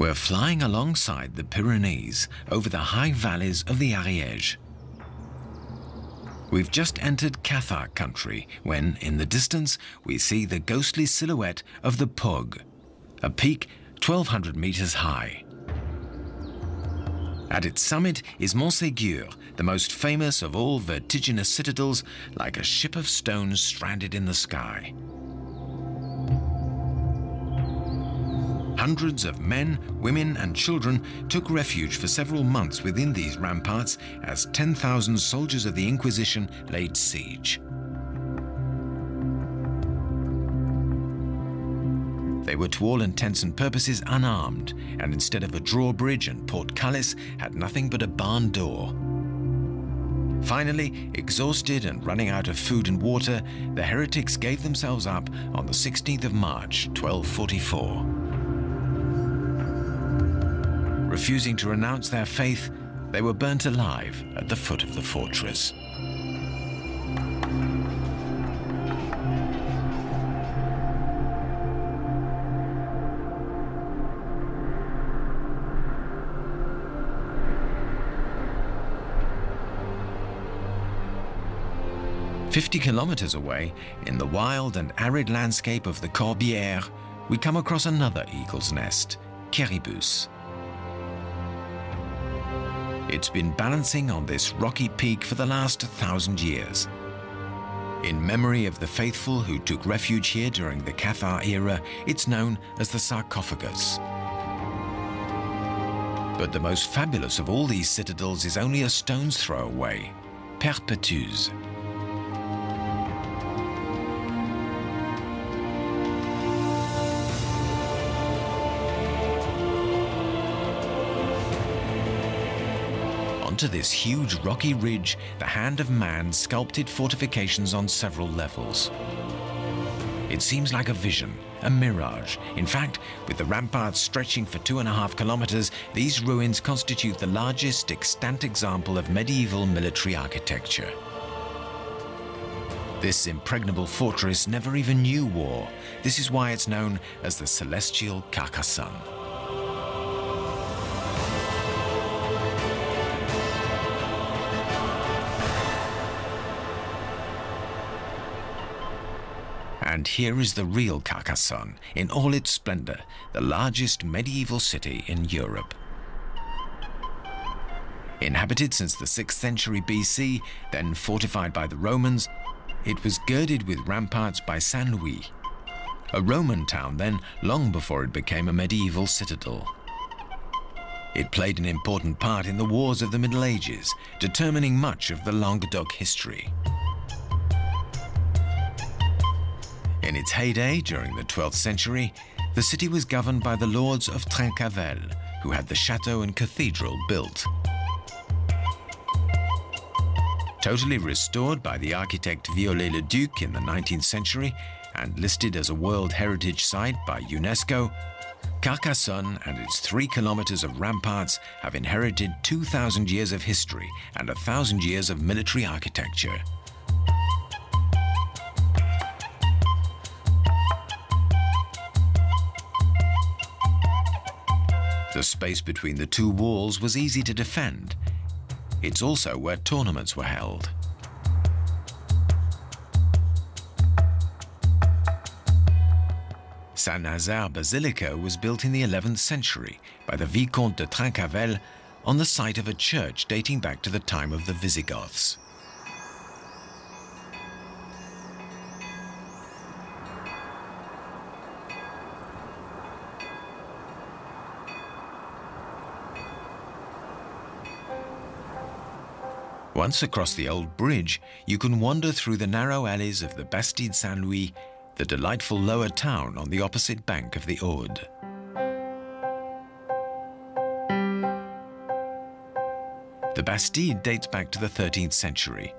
We're flying alongside the Pyrenees over the high valleys of the Ariège. We've just entered Cathar country when, in the distance, we see the ghostly silhouette of the Pog, a peak 1,200 meters high. At its summit is Montségur, the most famous of all vertiginous citadels, like a ship of stone stranded in the sky. Hundreds of men, women and children took refuge for several months within these ramparts as 10,000 soldiers of the Inquisition laid siege. They were to all intents and purposes unarmed, and instead of a drawbridge and portcullis, had nothing but a barn door. Finally, exhausted and running out of food and water, the heretics gave themselves up on the 16th of March, 1244. Refusing to renounce their faith, they were burnt alive at the foot of the fortress. "50 kilometers away, in the wild and arid landscape of the Corbière, we come across another eagle's nest, Quéribus. It's been balancing on this rocky peak for the last 1,000 years. In memory of the faithful who took refuge here during the Cathar era, it's known as the sarcophagus. But the most fabulous of all these citadels is only a stone's throw away, Perpétuse. Onto this huge rocky ridge, the hand of man sculpted fortifications on several levels. It seems like a vision, a mirage. In fact, with the ramparts stretching for 2.5 kilometers, these ruins constitute the largest extant example of medieval military architecture. This impregnable fortress never even knew war. This is why it's known as the Celestial Carcassonne. And here is the real Carcassonne, in all its splendor, the largest medieval city in Europe. Inhabited since the 6th century BC, then fortified by the Romans, it was girded with ramparts by Saint-Louis, a Roman town then, long before it became a medieval citadel. It played an important part in the wars of the Middle Ages, determining much of the Languedoc history. In its heyday, during the 12th century, the city was governed by the lords of Trincavel, who had the chateau and cathedral built. Totally restored by the architect Viollet-le-Duc in the 19th century and listed as a World Heritage Site by UNESCO, Carcassonne and its 3 kilometers of ramparts have inherited 2,000 years of history and 1,000 years of military architecture. The space between the two walls was easy to defend. It's also where tournaments were held. Saint-Nazaire Basilica was built in the 11th century by the Vicomte de Trincavel on the site of a church dating back to the time of the Visigoths. Once across the old bridge, you can wander through the narrow alleys of the Bastide Saint-Louis, the delightful lower town on the opposite bank of the Aude. The Bastide dates back to the 13th century.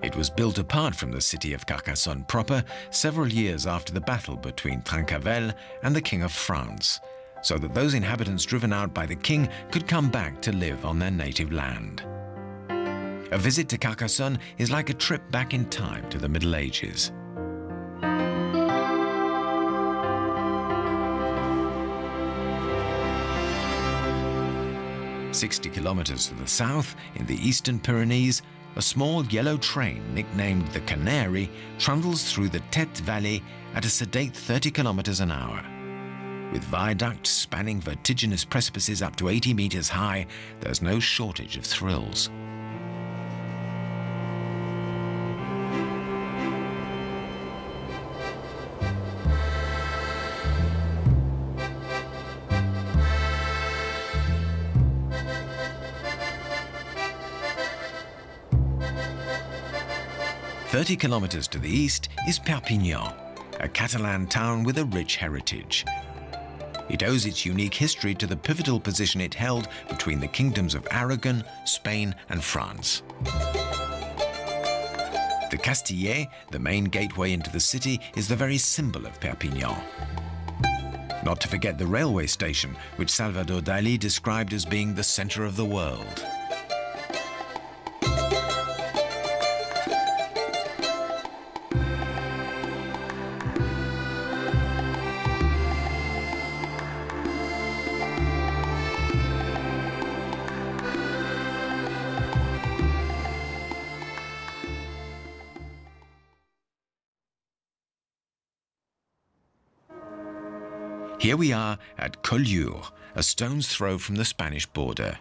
It was built apart from the city of Carcassonne proper several years after the battle between Trincavel and the King of France, so that those inhabitants driven out by the king could come back to live on their native land. A visit to Carcassonne is like a trip back in time to the Middle Ages. 60 kilometers to the south, in the eastern Pyrenees, a small yellow train nicknamed the Canary trundles through the Tête Valley at a sedate 30 kilometers an hour. With viaducts spanning vertiginous precipices up to 80 meters high, there's no shortage of thrills. "30 kilometers to the east is Perpignan, a Catalan town with a rich heritage. It owes its unique history to the pivotal position it held between the kingdoms of Aragon, Spain and France. The Castillet, the main gateway into the city, is the very symbol of Perpignan. Not to forget the railway station, which Salvador Dalí described as being the center of the world. Here we are at Collioure, a stone's throw from the Spanish border.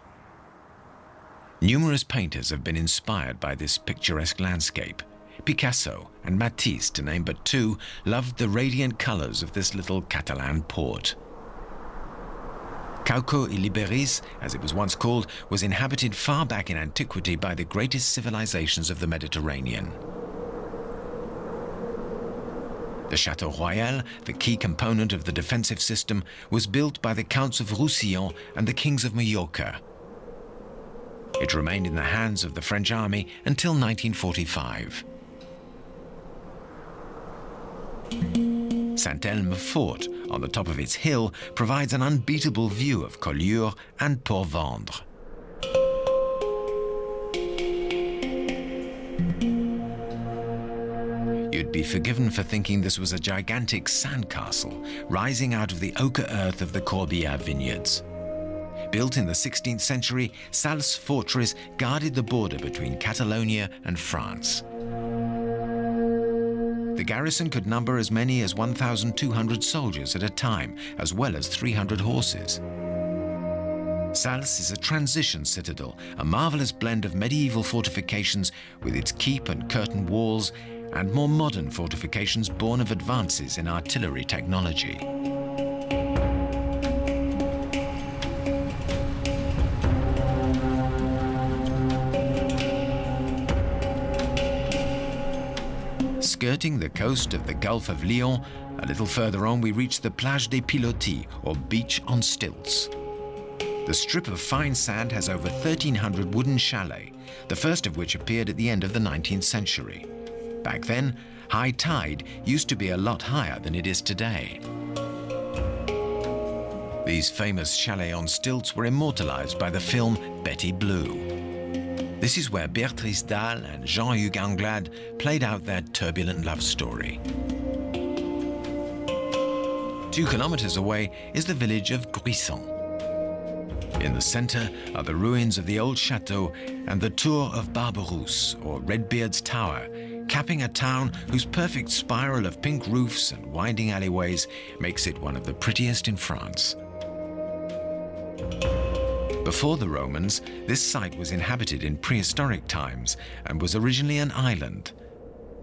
Numerous painters have been inspired by this picturesque landscape. Picasso and Matisse, to name but two, loved the radiant colors of this little Catalan port. Cauco y Liberis, as it was once called, was inhabited far back in antiquity by the greatest civilizations of the Mediterranean. The Château Royal, the key component of the defensive system, was built by the Counts of Roussillon and the Kings of Majorca. It remained in the hands of the French army until 1945. Saint-Elme Fort, on the top of its hill, provides an unbeatable view of Collioure and Port-Vendre. You'd be forgiven for thinking this was a gigantic sandcastle rising out of the ochre earth of the Corbière vineyards. Built in the 16th century, Sals fortress guarded the border between Catalonia and France. The garrison could number as many as 1,200 soldiers at a time, as well as 300 horses. Sals is a transition citadel, a marvelous blend of medieval fortifications with its keep and curtain walls, and more modern fortifications born of advances in artillery technology. Skirting the coast of the Gulf of Lion, a little further on we reach the Plage des Pilotis, or beach on stilts. The strip of fine sand has over 1,300 wooden chalets, the first of which appeared at the end of the 19th century. Back then, high tide used to be a lot higher than it is today. These famous chalets on stilts were immortalized by the film Betty Blue. This is where Béatrice Dalle and Jean-Hugues Anglade played out their turbulent love story. 2 kilometers away is the village of Gruissan. In the center are the ruins of the old chateau and the Tour of Barberousse, or Redbeard's Tower, capping a town whose perfect spiral of pink roofs and winding alleyways makes it one of the prettiest in France. Before the Romans, this site was inhabited in prehistoric times and was originally an island.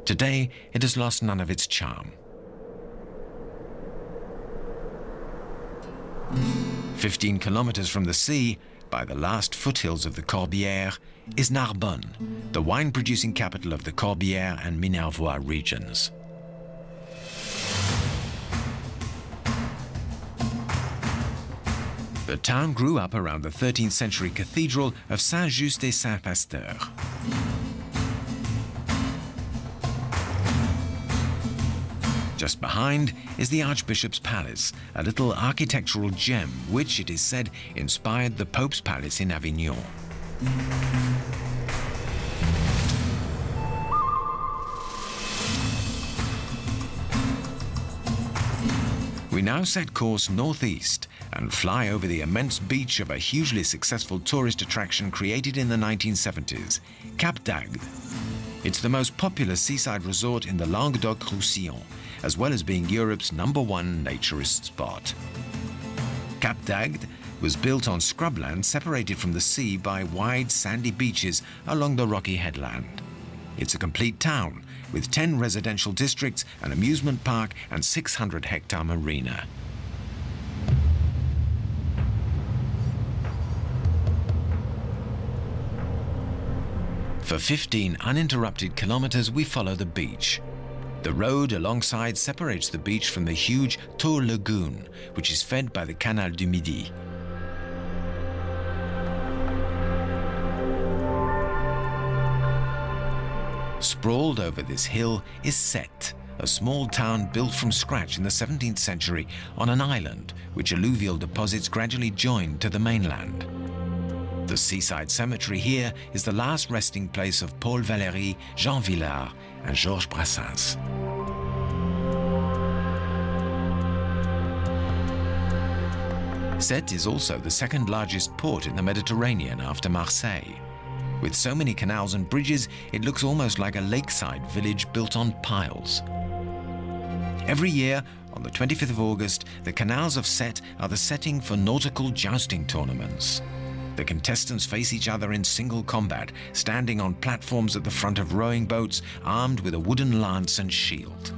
Today, it has lost none of its charm. 15 kilometers from the sea, by the last foothills of the Corbière, is Narbonne, the wine-producing capital of the Corbière and Minervois regions. The town grew up around the 13th century cathedral of Saint-Just et Saint-Pasteur. Just behind is the Archbishop's Palace, a little architectural gem which, it is said, inspired the Pope's Palace in Avignon. We now set course northeast and fly over the immense beach of a hugely successful tourist attraction created in the 1970s, Cap d'Agde. It's the most popular seaside resort in the Languedoc-Roussillon, as well as being Europe's #1 naturist spot. Cap d'Agde was built on scrubland separated from the sea by wide sandy beaches along the rocky headland. It's a complete town with 10 residential districts, an amusement park and 600-hectare marina. For 15 uninterrupted kilometers, we follow the beach. The road alongside separates the beach from the huge Tour Lagoon, which is fed by the Canal du Midi. Sprawled over this hill is Sète, a small town built from scratch in the 17th century on an island which alluvial deposits gradually joined to the mainland. The seaside cemetery here is the last resting place of Paul Valéry, Jean Vilar and Georges Brassens. Sète is also the second largest port in the Mediterranean after Marseille. With so many canals and bridges, it looks almost like a lakeside village built on piles. Every year, on the 25th of August, the canals of Sète are the setting for nautical jousting tournaments. The contestants face each other in single combat, standing on platforms at the front of rowing boats, armed with a wooden lance and shield.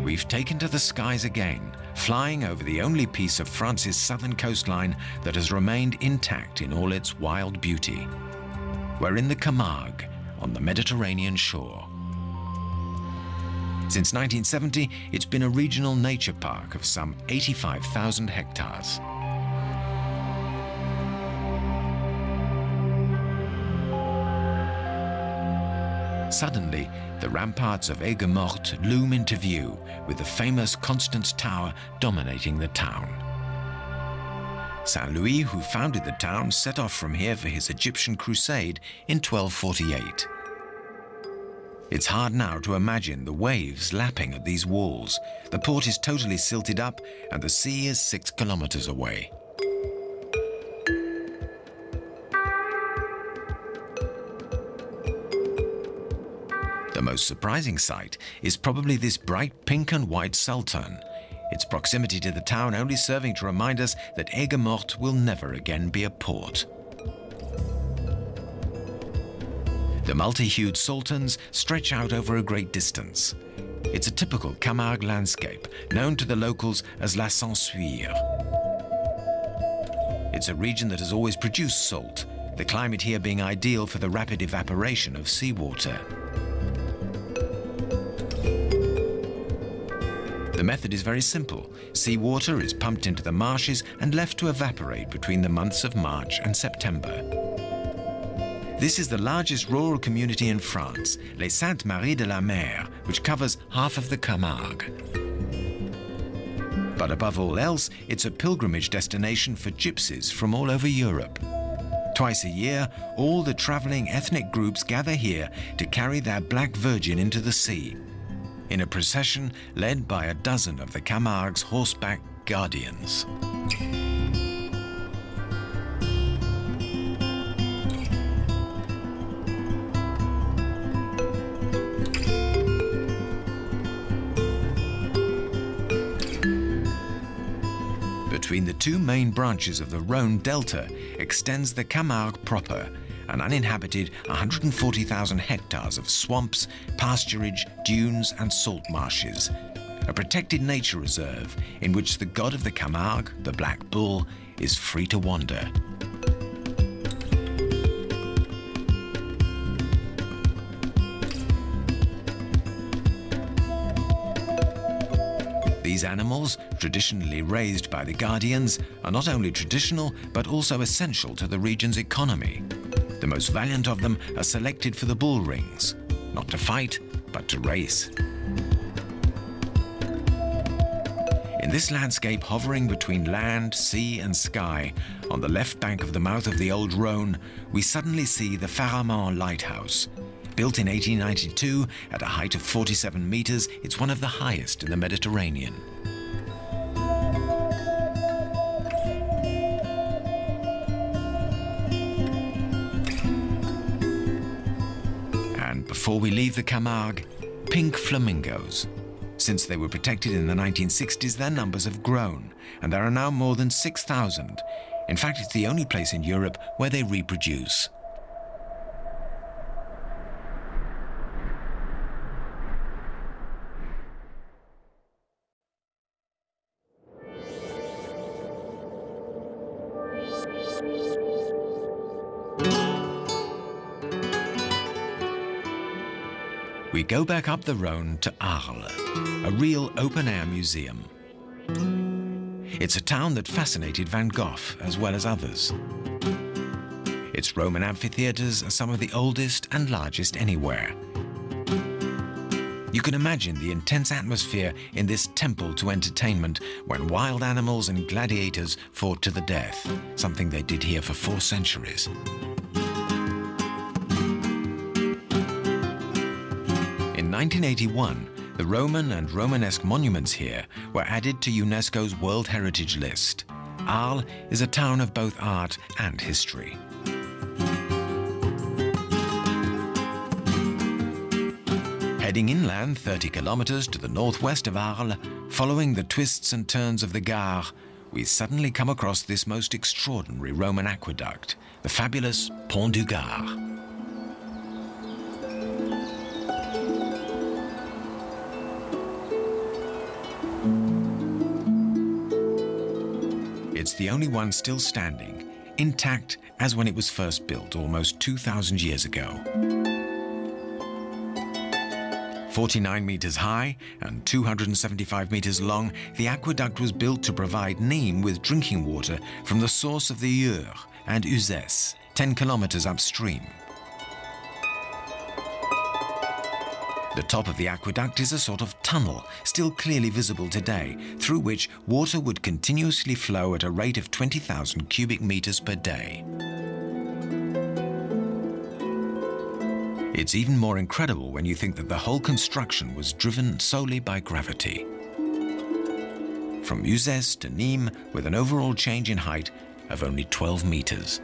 We've taken to the skies again, flying over the only piece of France's southern coastline that has remained intact in all its wild beauty. We're in the Camargue, on the Mediterranean shore. Since 1970, it's been a regional nature park of some 85,000 hectares. Suddenly, the ramparts of Aigues-Mortes loom into view, with the famous Constance Tower dominating the town. Saint Louis, who founded the town, set off from here for his Egyptian crusade in 1248. It's hard now to imagine the waves lapping at these walls. The port is totally silted up and the sea is 6 kilometers away. The most surprising sight is probably this bright pink and white Sultan. Its proximity to the town only serving to remind us that Aigues-Mortes will never again be a port. The multi-hued sultans stretch out over a great distance. It's a typical Camargue landscape, known to the locals as La Sansuire. It's a region that has always produced salt, the climate here being ideal for the rapid evaporation of seawater. The method is very simple. Seawater is pumped into the marshes and left to evaporate between the months of March and September. This is the largest rural community in France, Les Saintes Maries de la Mer, which covers half of the Camargue. But above all else, it's a pilgrimage destination for gypsies from all over Europe. Twice a year, all the traveling ethnic groups gather here to carry their Black Virgin into the sea, in a procession led by a dozen of the Camargue's horseback guardians. Between the two main branches of the Rhône Delta extends the Camargue proper, an uninhabited 140,000 hectares of swamps, pasturage, dunes and salt marshes. A protected nature reserve in which the god of the Camargue, the Black Bull, is free to wander. These animals, traditionally raised by the guardians, are not only traditional but also essential to the region's economy. The most valiant of them are selected for the bull rings, not to fight, but to race. In In this landscape hovering between land, sea and sky, on the left bank of the mouth of the old Rhône, we suddenly see the Faramand Lighthouse. Built in 1892 at a height of 47 meters, it's one of the highest in the Mediterranean. And before we leave the Camargue, pink flamingos. Since they were protected in the 1960s, their numbers have grown, and there are now more than 6,000. In fact, it's the only place in Europe where they reproduce. We go back up the Rhône to Arles, a real open-air museum. It's a town that fascinated Van Gogh as well as others. Its Roman amphitheaters are some of the oldest and largest anywhere. You can imagine the intense atmosphere in this temple to entertainment when wild animals and gladiators fought to the death, something they did here for 4 centuries. In 1981, the Roman and Romanesque monuments here were added to UNESCO's World Heritage List. Arles is a town of both art and history. Heading inland 30 kilometers to the northwest of Arles, following the twists and turns of the Gare, we suddenly come across this most extraordinary Roman aqueduct, the fabulous Pont du Gard. It's the only one still standing, intact as when it was first built almost 2,000 years ago. 49 meters high and 275 meters long, the aqueduct was built to provide Nîmes with drinking water from the source of the Eure and Uzès, 10 kilometers upstream. The top of the aqueduct is a sort of tunnel, still clearly visible today, through which water would continuously flow at a rate of 20,000 cubic meters per day. It's even more incredible when you think that the whole construction was driven solely by gravity. From Uzès to Nîmes, with an overall change in height of only 12 meters.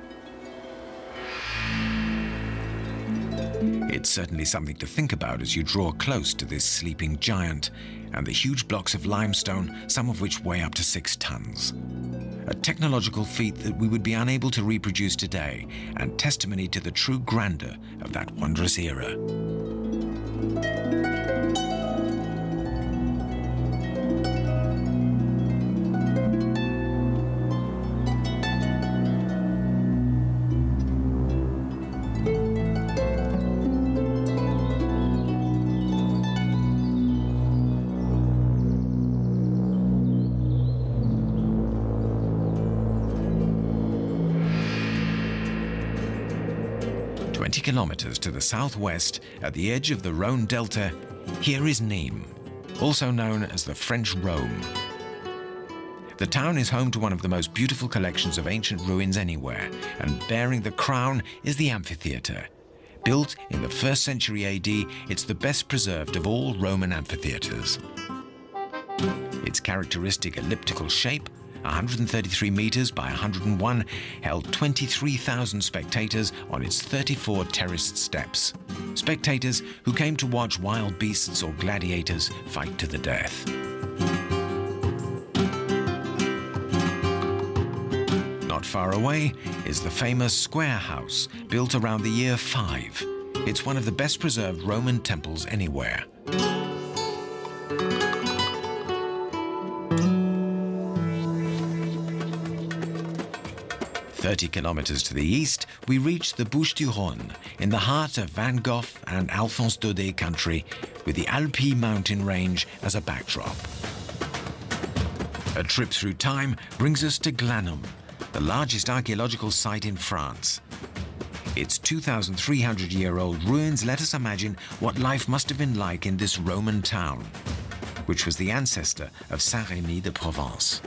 It's certainly something to think about as you draw close to this sleeping giant and the huge blocks of limestone, some of which weigh up to 6 tons. A technological feat that we would be unable to reproduce today, and testimony to the true grandeur of that wondrous era. Kilometers to the southwest, at the edge of the Rhône Delta, here is Nîmes, also known as the French Rome. The town is home to one of the most beautiful collections of ancient ruins anywhere, and bearing the crown is the amphitheater. Built in the 1st century AD, it's the best preserved of all Roman amphitheaters. Its characteristic elliptical shape, 133 meters by 101, held 23,000 spectators on its 34 terraced steps. Spectators who came to watch wild beasts or gladiators fight to the death. Not far away is the famous Square House, built around the year 5. It's one of the best preserved Roman temples anywhere. 30 kilometers to the east, we reach the Bouches du Rhône, in the heart of Van Gogh and Alphonse Daudet country, with the Alpes mountain range as a backdrop. A trip through time brings us to Glanum, the largest archaeological site in France. Its 2,300-year-old ruins let us imagine what life must have been like in this Roman town. which was the ancestor of Saint-Rémy de Provence.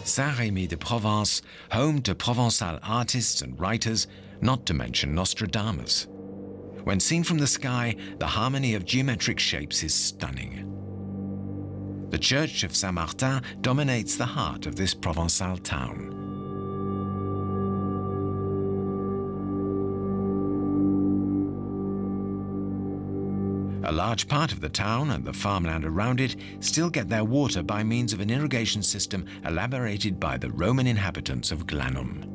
Saint-Rémy de Provence, home to Provençal artists and writers, not to mention Nostradamus. When seen from the sky, the harmony of geometric shapes is stunning. The church of Saint-Martin dominates the heart of this Provençal town. A large part of the town and the farmland around it still get their water by means of an irrigation system elaborated by the Roman inhabitants of Glanum.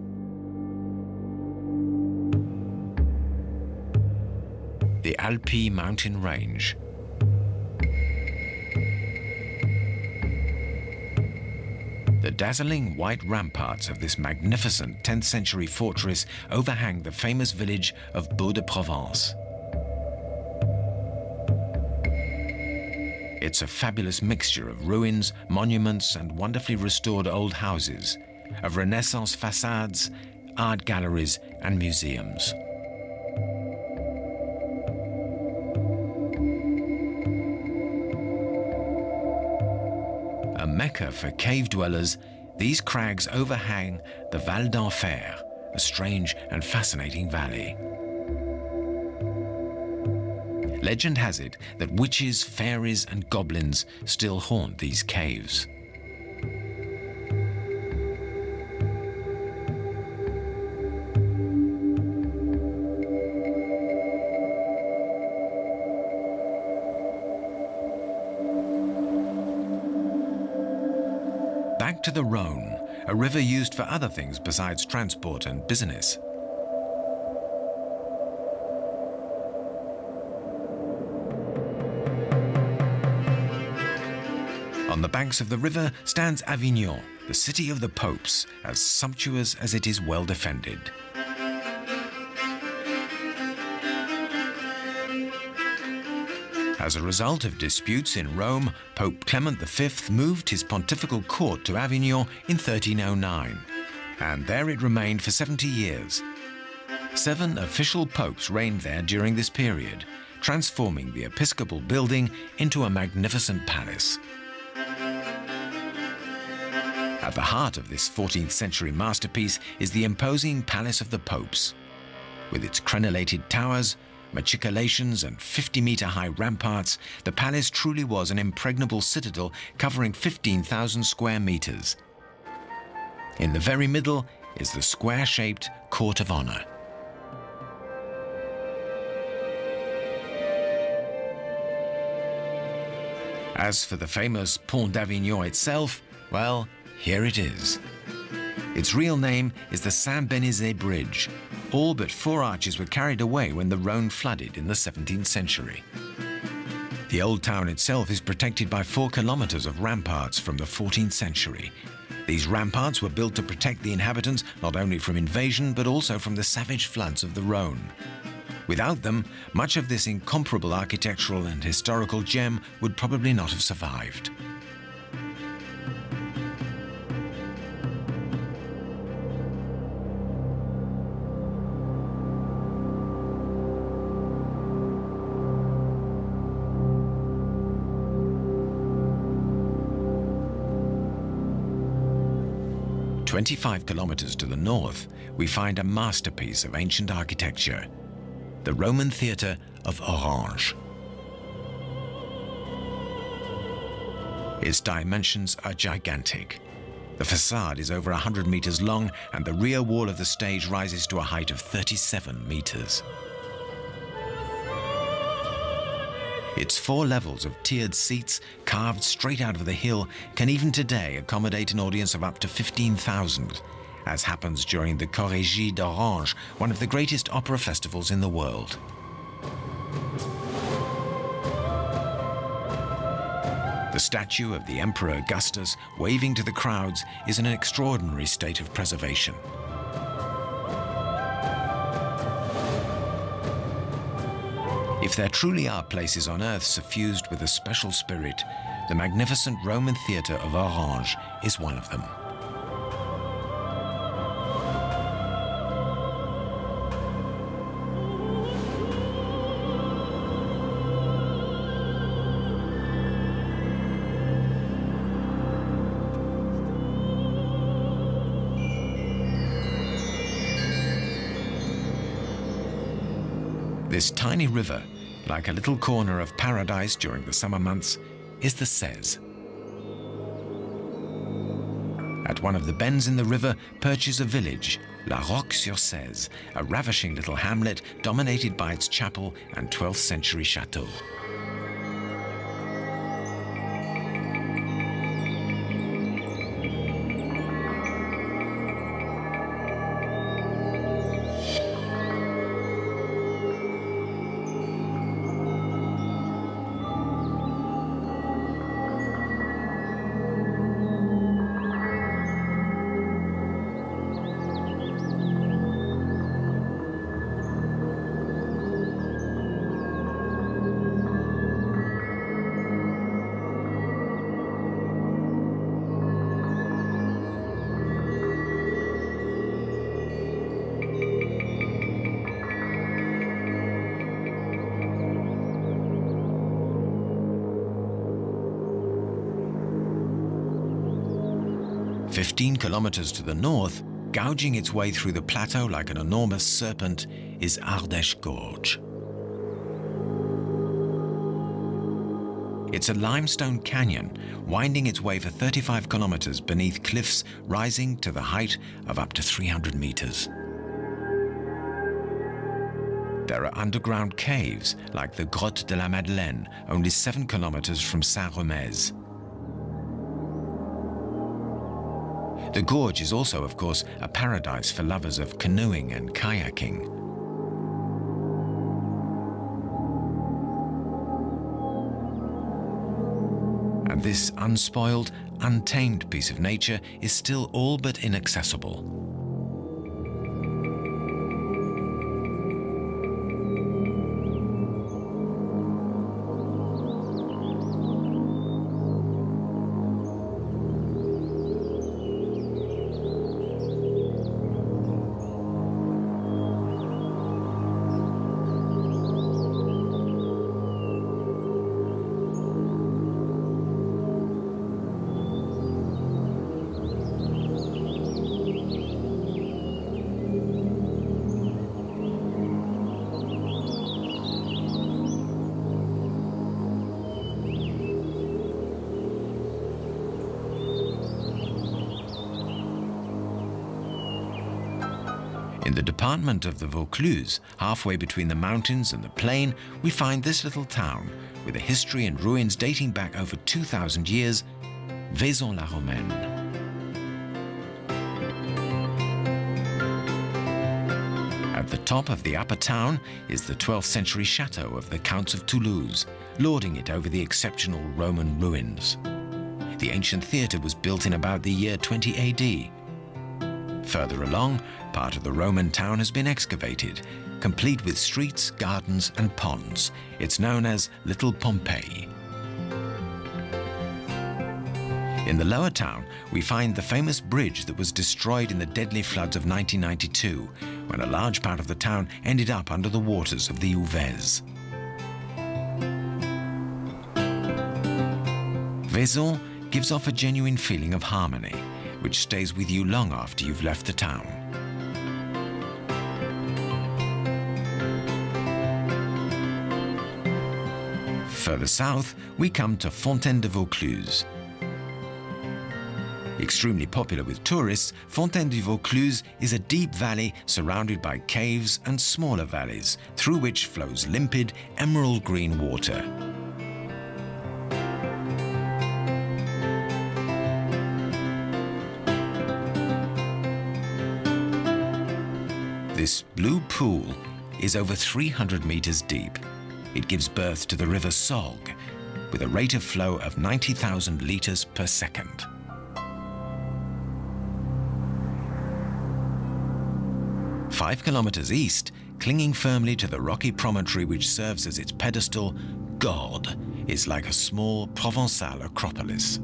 The Alpi mountain range. The dazzling white ramparts of this magnificent 10th century fortress overhang the famous village of Beau-de-Provence. It's a fabulous mixture of ruins, monuments, and wonderfully restored old houses, of Renaissance facades, art galleries, and museums. A mecca for cave dwellers, these crags overhang the Val d'Enfer, a strange and fascinating valley. Legend has it that witches, fairies, and goblins still haunt these caves. Back to the Rhône, a river used for other things besides transport and business. On the banks of the river stands Avignon, the city of the popes, as sumptuous as it is well defended. As a result of disputes in Rome, Pope Clement V moved his pontifical court to Avignon in 1309, and there it remained for 70 years. 7 official popes reigned there during this period, transforming the episcopal building into a magnificent palace. At the heart of this 14th century masterpiece is the imposing Palace of the Popes. With its crenellated towers, machicolations, and 50-meter-high ramparts, the palace truly was an impregnable citadel covering 15,000 square meters. In the very middle is the square-shaped Court of Honor. As for the famous Pont d'Avignon itself, well, here it is. Its real name is the Saint-Bénézet Bridge. All but 4 arches were carried away when the Rhône flooded in the 17th century. The old town itself is protected by 4 kilometers of ramparts from the 14th century. These ramparts were built to protect the inhabitants not only from invasion but also from the savage floods of the Rhône. Without them, much of this incomparable architectural and historical gem would probably not have survived. "25 kilometers to the north, we find a masterpiece of ancient architecture, the Roman Theatre of Orange. Its dimensions are gigantic. The facade is over 100 meters long, and the rear wall of the stage rises to a height of 37 meters. Its 4 levels of tiered seats, carved straight out of the hill, can even today accommodate an audience of up to 15,000, as happens during the Chorégie d'Orange, one of the greatest opera festivals in the world. The statue of the Emperor Augustus, waving to the crowds, is in an extraordinary state of preservation. If there truly are places on Earth suffused with a special spirit, The magnificent Roman theatre of Orange is one of them. This tiny river, like a little corner of paradise during the summer months, is the Cèze. At one of the bends in the river perches a village, La Roque-sur-Cèze, a ravishing little hamlet dominated by its chapel and 12th century chateau. "15 kilometers to the north, gouging its way through the plateau like an enormous serpent, is Ardèche Gorge. It's a limestone canyon, winding its way for 35 kilometers beneath cliffs rising to the height of up to 300 meters. There are underground caves, like the Grotte de la Madeleine, only 7 kilometers from Saint-Remez. The gorge is also, of course, a paradise for lovers of canoeing and kayaking. And this unspoiled, untamed piece of nature is still all but inaccessible. In the department of the Vaucluse, halfway between the mountains and the plain, we find this little town with a history and ruins dating back over 2,000 years, Vaison-la-Romaine. At the top of the upper town is the 12th century chateau of the Counts of Toulouse, lording it over the exceptional Roman ruins. The ancient theatre was built in about the year 20 AD. Further along, part of the Roman town has been excavated, complete with streets, gardens, and ponds. It's known as Little Pompeii. In the lower town, we find the famous bridge that was destroyed in the deadly floods of 1992, when a large part of the town ended up under the waters of the Ouvèze. Vaison gives off a genuine feeling of harmony, which stays with you long after you've left the town. Further south, we come to Fontaine de Vaucluse. Extremely popular with tourists, Fontaine de Vaucluse is a deep valley surrounded by caves and smaller valleys, through which flows limpid, emerald green water. This blue pool is over 300 meters deep. It gives birth to the river Sorgue, with a rate of flow of 90,000 liters per second. Five kilometers east, clinging firmly to the rocky promontory which serves as its pedestal, Gordes is like a small Provençal acropolis.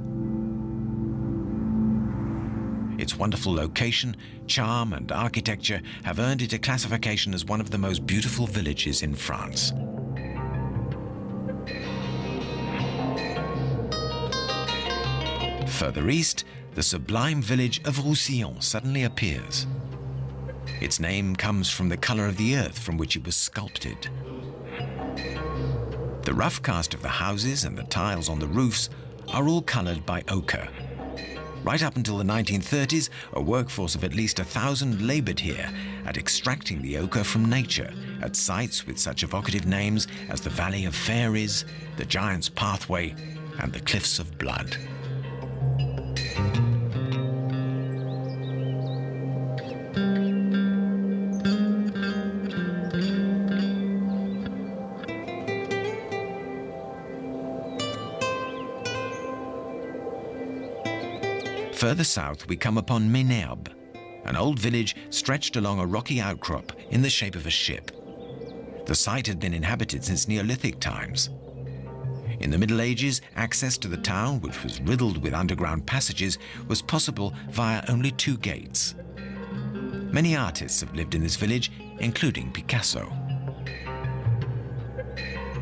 Its wonderful location, charm, and architecture have earned it a classification as one of the most beautiful villages in France. Further east, the sublime village of Roussillon suddenly appears. Its name comes from the color of the earth from which it was sculpted. The rough cast of the houses and the tiles on the roofs are all colored by ochre. Right up until the 1930s, a workforce of at least 1,000 labored here at extracting the ochre from nature at sites with such evocative names as the Valley of Fairies, the Giant's Pathway, and the Cliffs of Blood. Further south, we come upon Ménherbe, an old village stretched along a rocky outcrop in the shape of a ship. The site had been inhabited since Neolithic times. In the Middle Ages, access to the town, which was riddled with underground passages, was possible via only 2 gates. Many artists have lived in this village, including Picasso.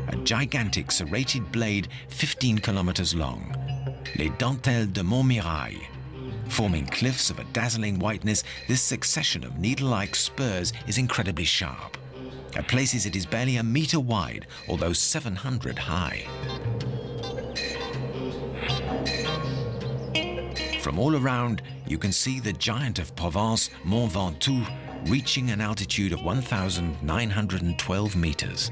A gigantic serrated blade 15 kilometers long, Les Dentelles de Montmirail. Forming cliffs of a dazzling whiteness, this succession of needle-like spurs is incredibly sharp. At places it is barely a meter wide, although 700 high. From all around, you can see the giant of Provence, Mont Ventoux, reaching an altitude of 1,912 meters.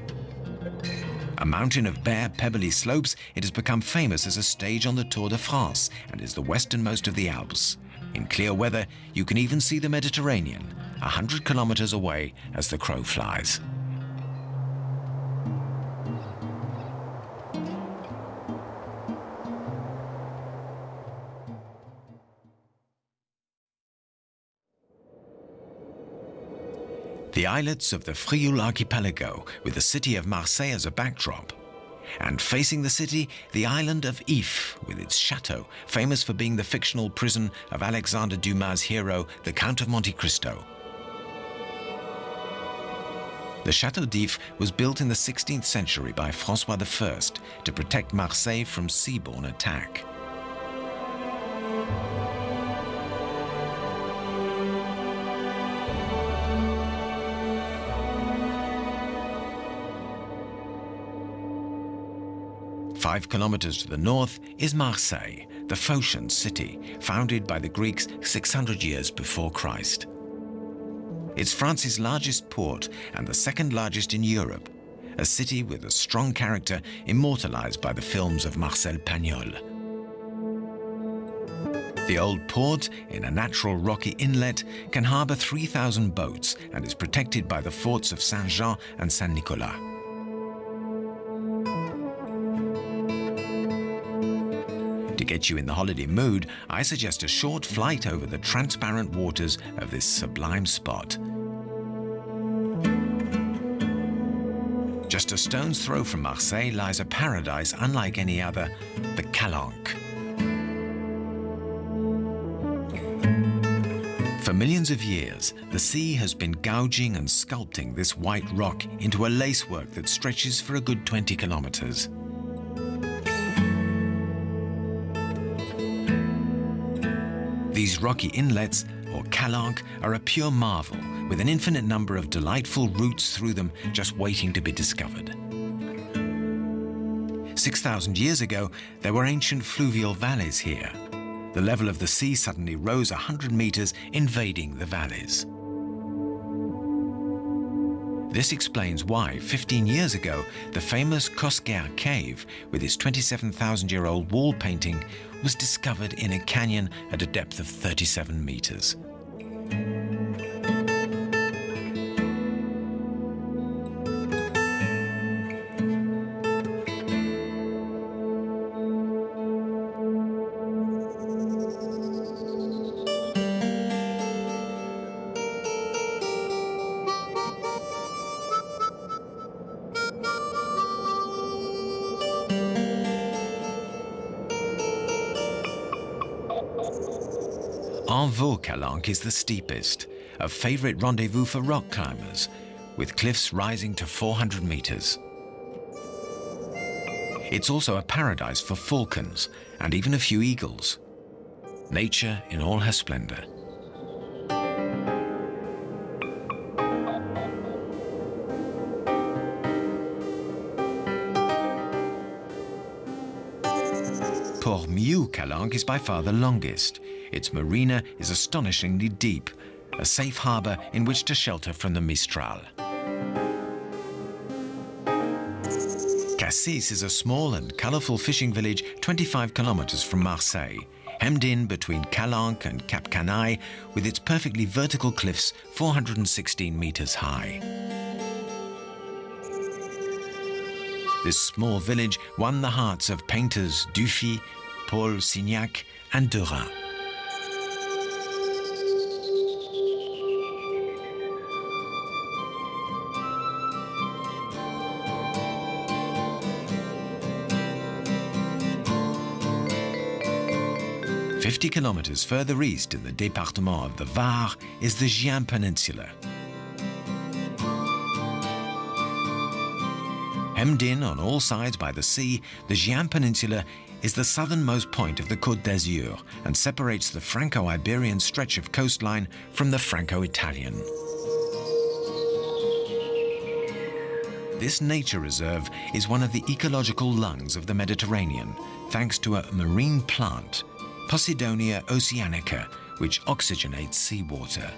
A mountain of bare, pebbly slopes, it has become famous as a stage on the Tour de France and is the westernmost of the Alps. In clear weather, you can even see the Mediterranean, 100 kilometers away as the crow flies. The islets of the Frioul archipelago, with the city of Marseille as a backdrop. And facing the city, the island of If, with its chateau, famous for being the fictional prison of Alexandre Dumas' hero, the Count of Monte Cristo. The Château d'If was built in the 16th century by François I to protect Marseille from seaborne attack. Five kilometers to the north is Marseille, the Phocian city, founded by the Greeks 600 years before Christ. It's France's largest port and the second largest in Europe, a city with a strong character immortalized by the films of Marcel Pagnol. The old port, in a natural rocky inlet, can harbor 3,000 boats and is protected by the forts of Saint-Jean and Saint-Nicolas. To get you in the holiday mood, I suggest a short flight over the transparent waters of this sublime spot. Just a stone's throw from Marseille lies a paradise unlike any other, the Calanque. For millions of years, the sea has been gouging and sculpting this white rock into a lacework that stretches for a good 20 kilometers. These rocky inlets, or calanques, are a pure marvel, with an infinite number of delightful routes through them just waiting to be discovered. 6,000 years ago, there were ancient fluvial valleys here. The level of the sea suddenly rose 100 meters, invading the valleys. This explains why, 15 years ago, the famous Cosquer Cave, with its 27,000-year-old wall painting, was discovered in a canyon at a depth of 37 meters. Envaux-Calanque is the steepest, a favorite rendezvous for rock climbers, with cliffs rising to 400 meters. It's also a paradise for falcons and even a few eagles. Nature in all her splendor. Port-Miou-Calanque is by far the longest. Its marina is astonishingly deep, a safe harbor in which to shelter from the Mistral. Cassis is a small and colorful fishing village 25 kilometers from Marseille, hemmed in between Calanque and Cap Canaille, with its perfectly vertical cliffs 416 meters high. This small village won the hearts of painters Dufy, Paul Signac and Derain. "50 kilometers further east in the département of the Var is the Gien Peninsula. Hemmed in on all sides by the sea, the Gien Peninsula is the southernmost point of the Côte d'Azur and separates the Franco-Iberian stretch of coastline from the Franco-Italian. This nature reserve is one of the ecological lungs of the Mediterranean, thanks to a marine plant, Posidonia oceanica, which oxygenates seawater.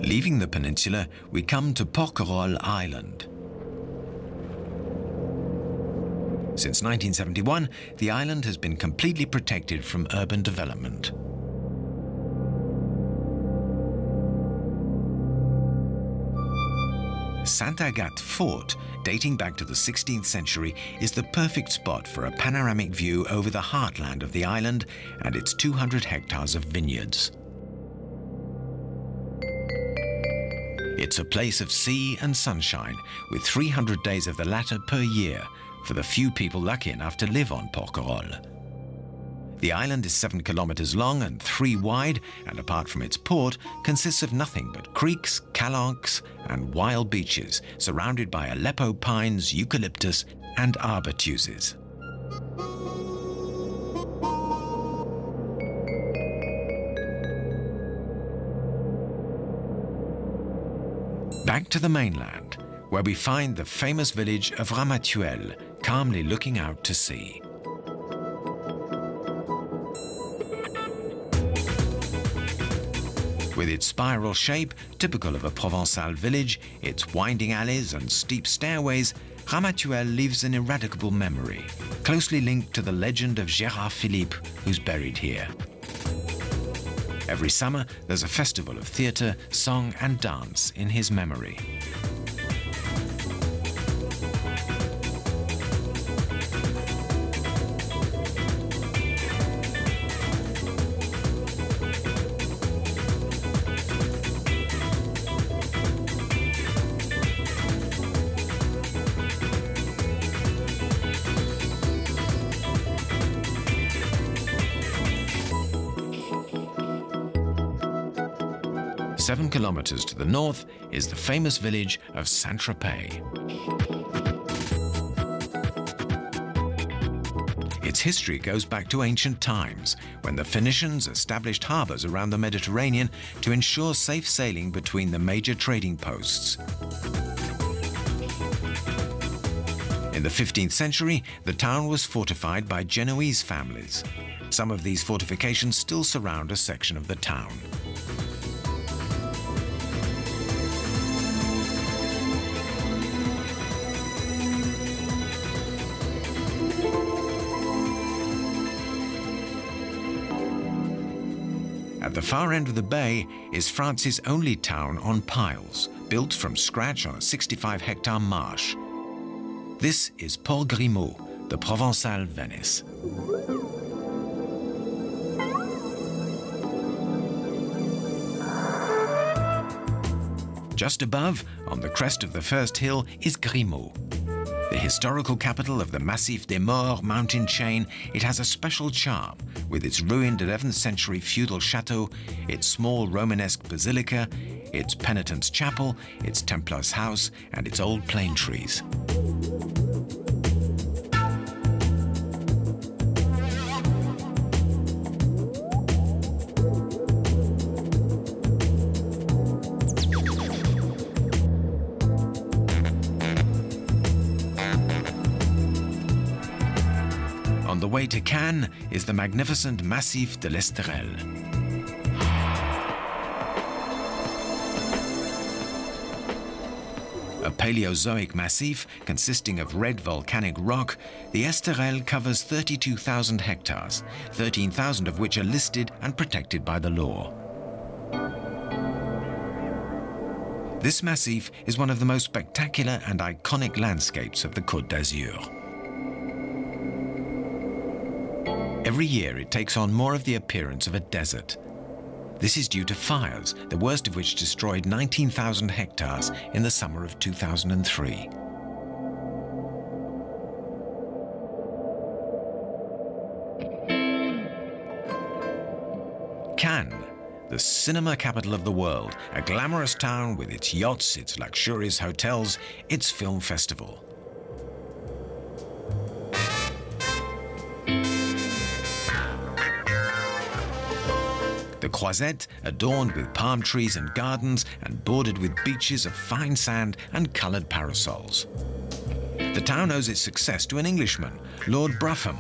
Leaving the peninsula, we come to Porquerolles Island. Since 1971, the island has been completely protected from urban development. Sainte-Agathe Fort, dating back to the 16th century, is the perfect spot for a panoramic view over the heartland of the island and its 200 hectares of vineyards. It's a place of sea and sunshine, with 300 days of the latter per year for the few people lucky enough to live on Porquerolles. The island is 7 kilometers long and 3 wide, and apart from its port, consists of nothing but creeks, calanques, and wild beaches, surrounded by Aleppo pines, eucalyptus, and arbutuses. Back to the mainland, where we find the famous village of Ramatuelle, calmly looking out to sea. With its spiral shape, typical of a Provençal village, its winding alleys and steep stairways, Ramatuelle leaves an ineradicable memory, closely linked to the legend of Gérard Philippe, who's buried here. Every summer, there's a festival of theatre, song and dance in his memory. Seven kilometers to the north is the famous village of Saint-Tropez. Its history goes back to ancient times, when the Phoenicians established harbors around the Mediterranean to ensure safe sailing between the major trading posts. In the 15th century, the town was fortified by Genoese families. Some of these fortifications still surround a section of the town. At the far end of the bay is France's only town on piles, built from scratch on a 65-hectare marsh. This is Port Grimaud, the Provençal Venice. Just above, on the crest of the first hill, is Grimaud. The historical capital of the Massif des Maures mountain chain, it has a special charm with its ruined 11th century feudal chateau, its small Romanesque basilica, its penitent's chapel, its Templars house, and its old plane trees. On the way to Cannes is the magnificent Massif de l'Esterel. A Paleozoic massif consisting of red volcanic rock, the Esterel covers 32,000 hectares, 13,000 of which are listed and protected by the law. This massif is one of the most spectacular and iconic landscapes of the Côte d'Azur. Every year it takes on more of the appearance of a desert. This is due to fires, the worst of which destroyed 19,000 hectares in the summer of 2003. Cannes, the cinema capital of the world, a glamorous town with its yachts, its luxurious hotels, its film festival. The Croisette, adorned with palm trees and gardens and bordered with beaches of fine sand and coloured parasols. The town owes its success to an Englishman, Lord Brougham.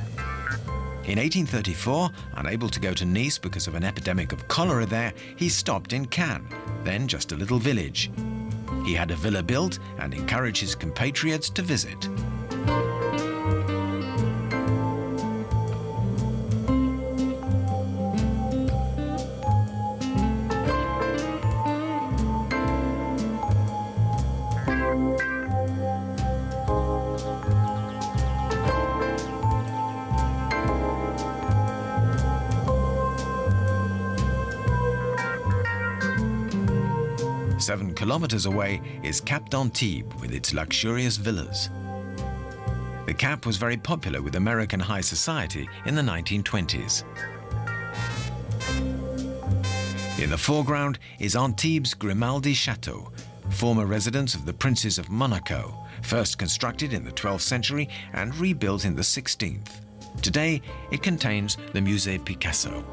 In 1834, unable to go to Nice because of an epidemic of cholera there, he stopped in Cannes, then just a little village. He had a villa built and encouraged his compatriots to visit. Seven kilometers away is Cap d'Antibes with its luxurious villas. The Cap was very popular with American high society in the 1920s. In the foreground is Antibes' Grimaldi Chateau, former residence of the Princes of Monaco, first constructed in the 12th century and rebuilt in the 16th. Today, it contains the Musée Picasso.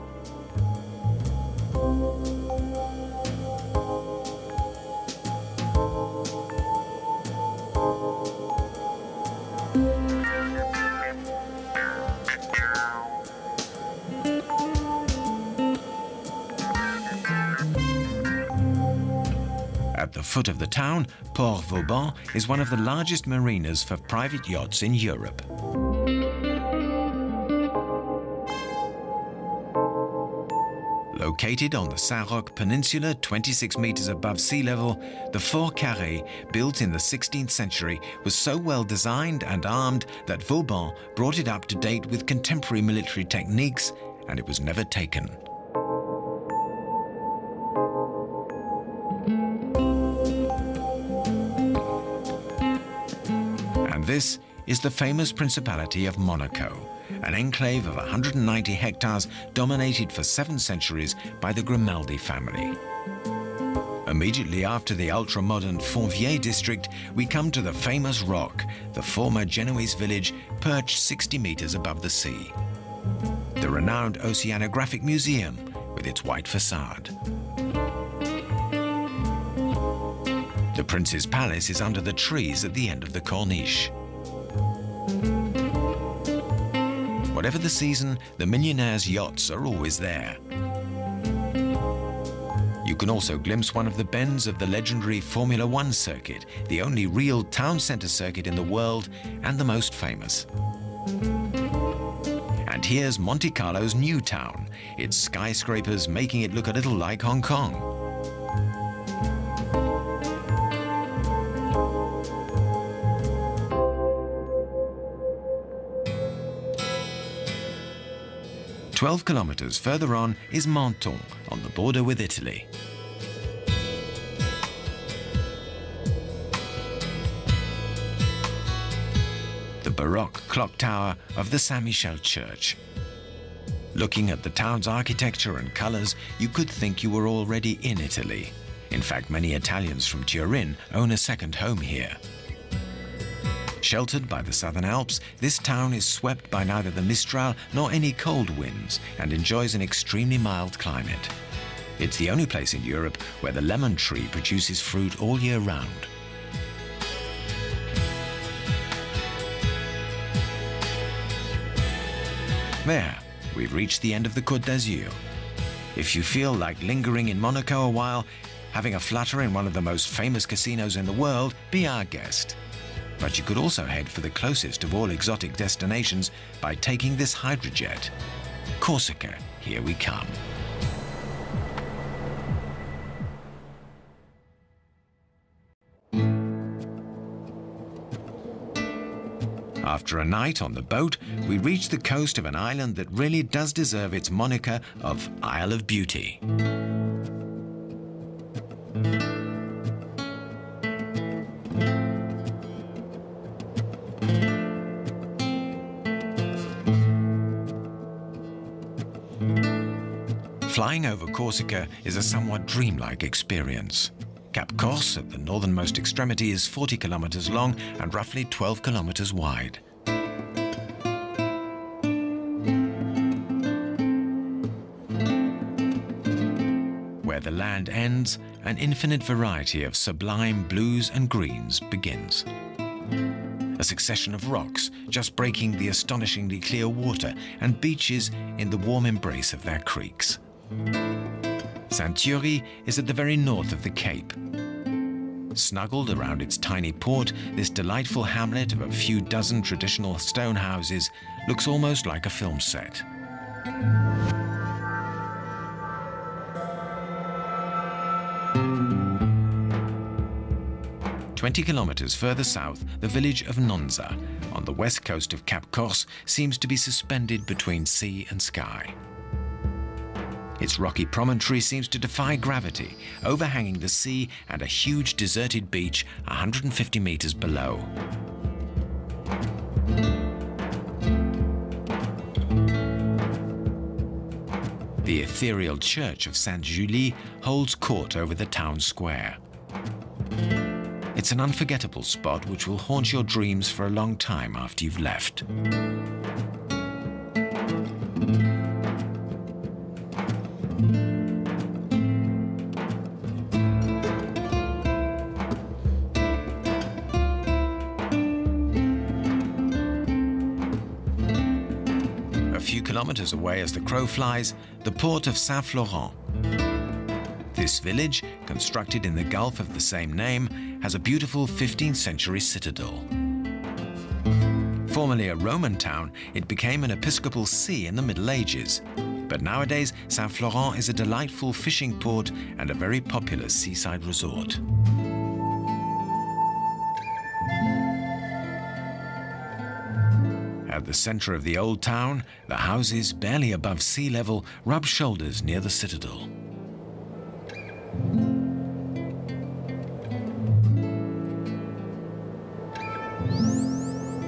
At the foot of the town, Port Vauban is one of the largest marinas for private yachts in Europe. Located on the Saint-Roch Peninsula, 26 meters above sea level, the Fort Carré, built in the 16th century, was so well designed and armed that Vauban brought it up to date with contemporary military techniques, and it was never taken. And this is the famous Principality of Monaco, an enclave of 190 hectares dominated for 7 centuries by the Grimaldi family. Immediately after the ultra-modern Fontvieille district, we come to the famous Rock, the former Genoese village perched 60 meters above the sea. The renowned Oceanographic Museum with its white facade. The Prince's Palace is under the trees at the end of the Corniche. Whatever the season, the millionaires' yachts are always there. You can also glimpse one of the bends of the legendary Formula One circuit, the only real town centre circuit in the world and the most famous. And here's Monte Carlo's new town, its skyscrapers making it look a little like Hong Kong. "12 kilometers further on is Menton, on the border with Italy. Baroque clock tower of the Saint-Michel Church. Looking at the town's architecture and colors, you could think you were already in Italy. In fact, many Italians from Turin own a second home here. Sheltered by the Southern Alps, this town is swept by neither the Mistral nor any cold winds and enjoys an extremely mild climate. It's the only place in Europe where the lemon tree produces fruit all year round. There, we've reached the end of the Côte d'Azur. If you feel like lingering in Monaco a while, having a flutter in one of the most famous casinos in the world, be our guest. But you could also head for the closest of all exotic destinations by taking this hydrojet. Corsica, here we come. After a night on the boat, we reach the coast of an island that really does deserve its moniker of Isle of Beauty. Flying over Corsica is a somewhat dreamlike experience. Cap Corse at the northernmost extremity is 40 kilometers long and roughly 12 kilometers wide. Where the land ends, an infinite variety of sublime blues and greens begins. A succession of rocks just breaking the astonishingly clear water and beaches in the warm embrace of their creeks. Saint-Thierry is at the very north of the Cape. Snuggled around its tiny port, this delightful hamlet of a few dozen traditional stone houses looks almost like a film set. "20 kilometers further south, the village of Nonza, on the west coast of Cap Corse, seems to be suspended between sea and sky. Its rocky promontory seems to defy gravity, overhanging the sea and a huge deserted beach 150 meters below. The ethereal church of Sainte-Julie holds court over the town square. It's an unforgettable spot which will haunt your dreams for a long time after you've left. Kilometers away as the crow flies, the port of Saint-Florent. This village, constructed in the Gulf of the same name, has a beautiful 15th century citadel. Formerly a Roman town, it became an episcopal see in the Middle Ages. But nowadays, Saint-Florent is a delightful fishing port and a very popular seaside resort. At the center of the old town, the houses, barely above sea level, rub shoulders near the citadel.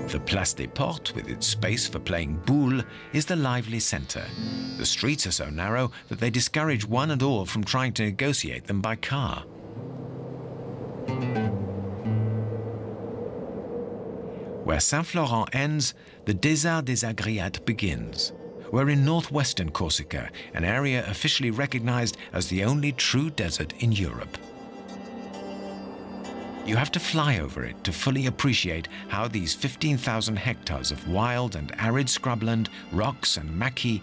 The Place des Portes, with its space for playing boule, is the lively center. The streets are so narrow that they discourage one and all from trying to negotiate them by car. Where Saint-Florent ends, the Désert des Agriates begins. We're in northwestern Corsica, an area officially recognized as the only true desert in Europe. You have to fly over it to fully appreciate how these 15,000 hectares of wild and arid scrubland, rocks and maquis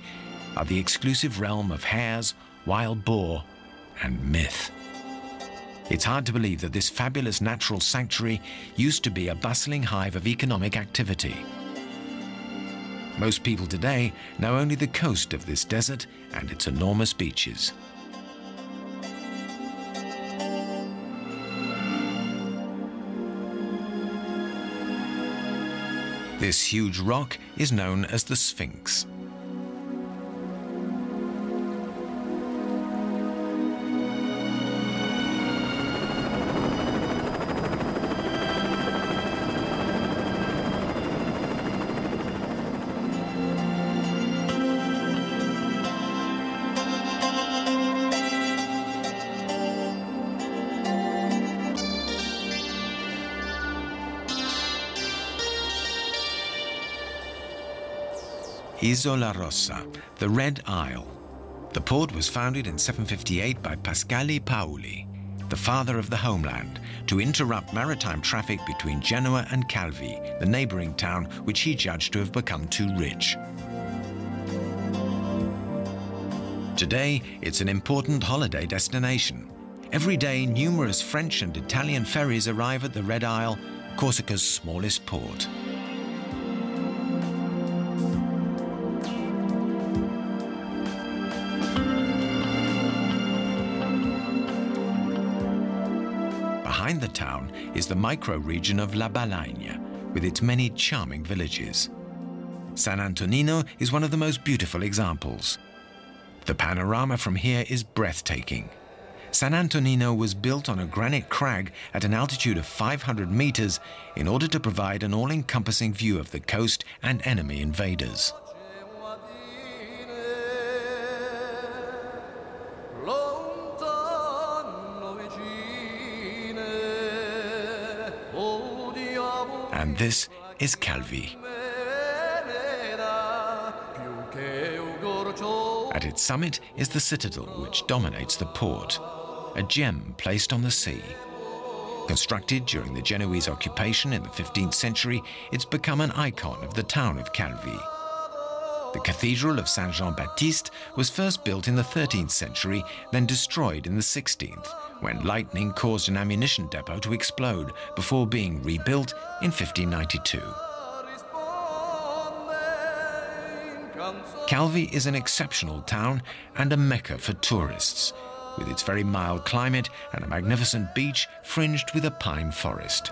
are the exclusive realm of hares, wild boar, and myth. It's hard to believe that this fabulous natural sanctuary used to be a bustling hive of economic activity. Most people today know only the coast of this desert and its enormous beaches. This huge rock is known as the Sphinx. Isola Rossa, the Red Isle. The port was founded in 758 by Pasquale Paoli, the father of the homeland, to interrupt maritime traffic between Genoa and Calvi, the neighboring town which he judged to have become too rich. Today, it's an important holiday destination. Every day, numerous French and Italian ferries arrive at the Red Isle, Corsica's smallest port. Behind the town is the micro-region of La Balagna, with its many charming villages. San Antonino is one of the most beautiful examples. The panorama from here is breathtaking. San Antonino was built on a granite crag at an altitude of 500 meters in order to provide an all-encompassing view of the coast and enemy invaders. And this is Calvi. At its summit is the citadel, which dominates the port, a gem placed on the sea. Constructed during the Genoese occupation in the 15th century, it's become an icon of the town of Calvi. The Cathedral of Saint Jean-Baptiste was first built in the 13th century, then destroyed in the 16th, when lightning caused an ammunition depot to explode before being rebuilt in 1592. Calvi is an exceptional town and a mecca for tourists, with its very mild climate and a magnificent beach fringed with a pine forest.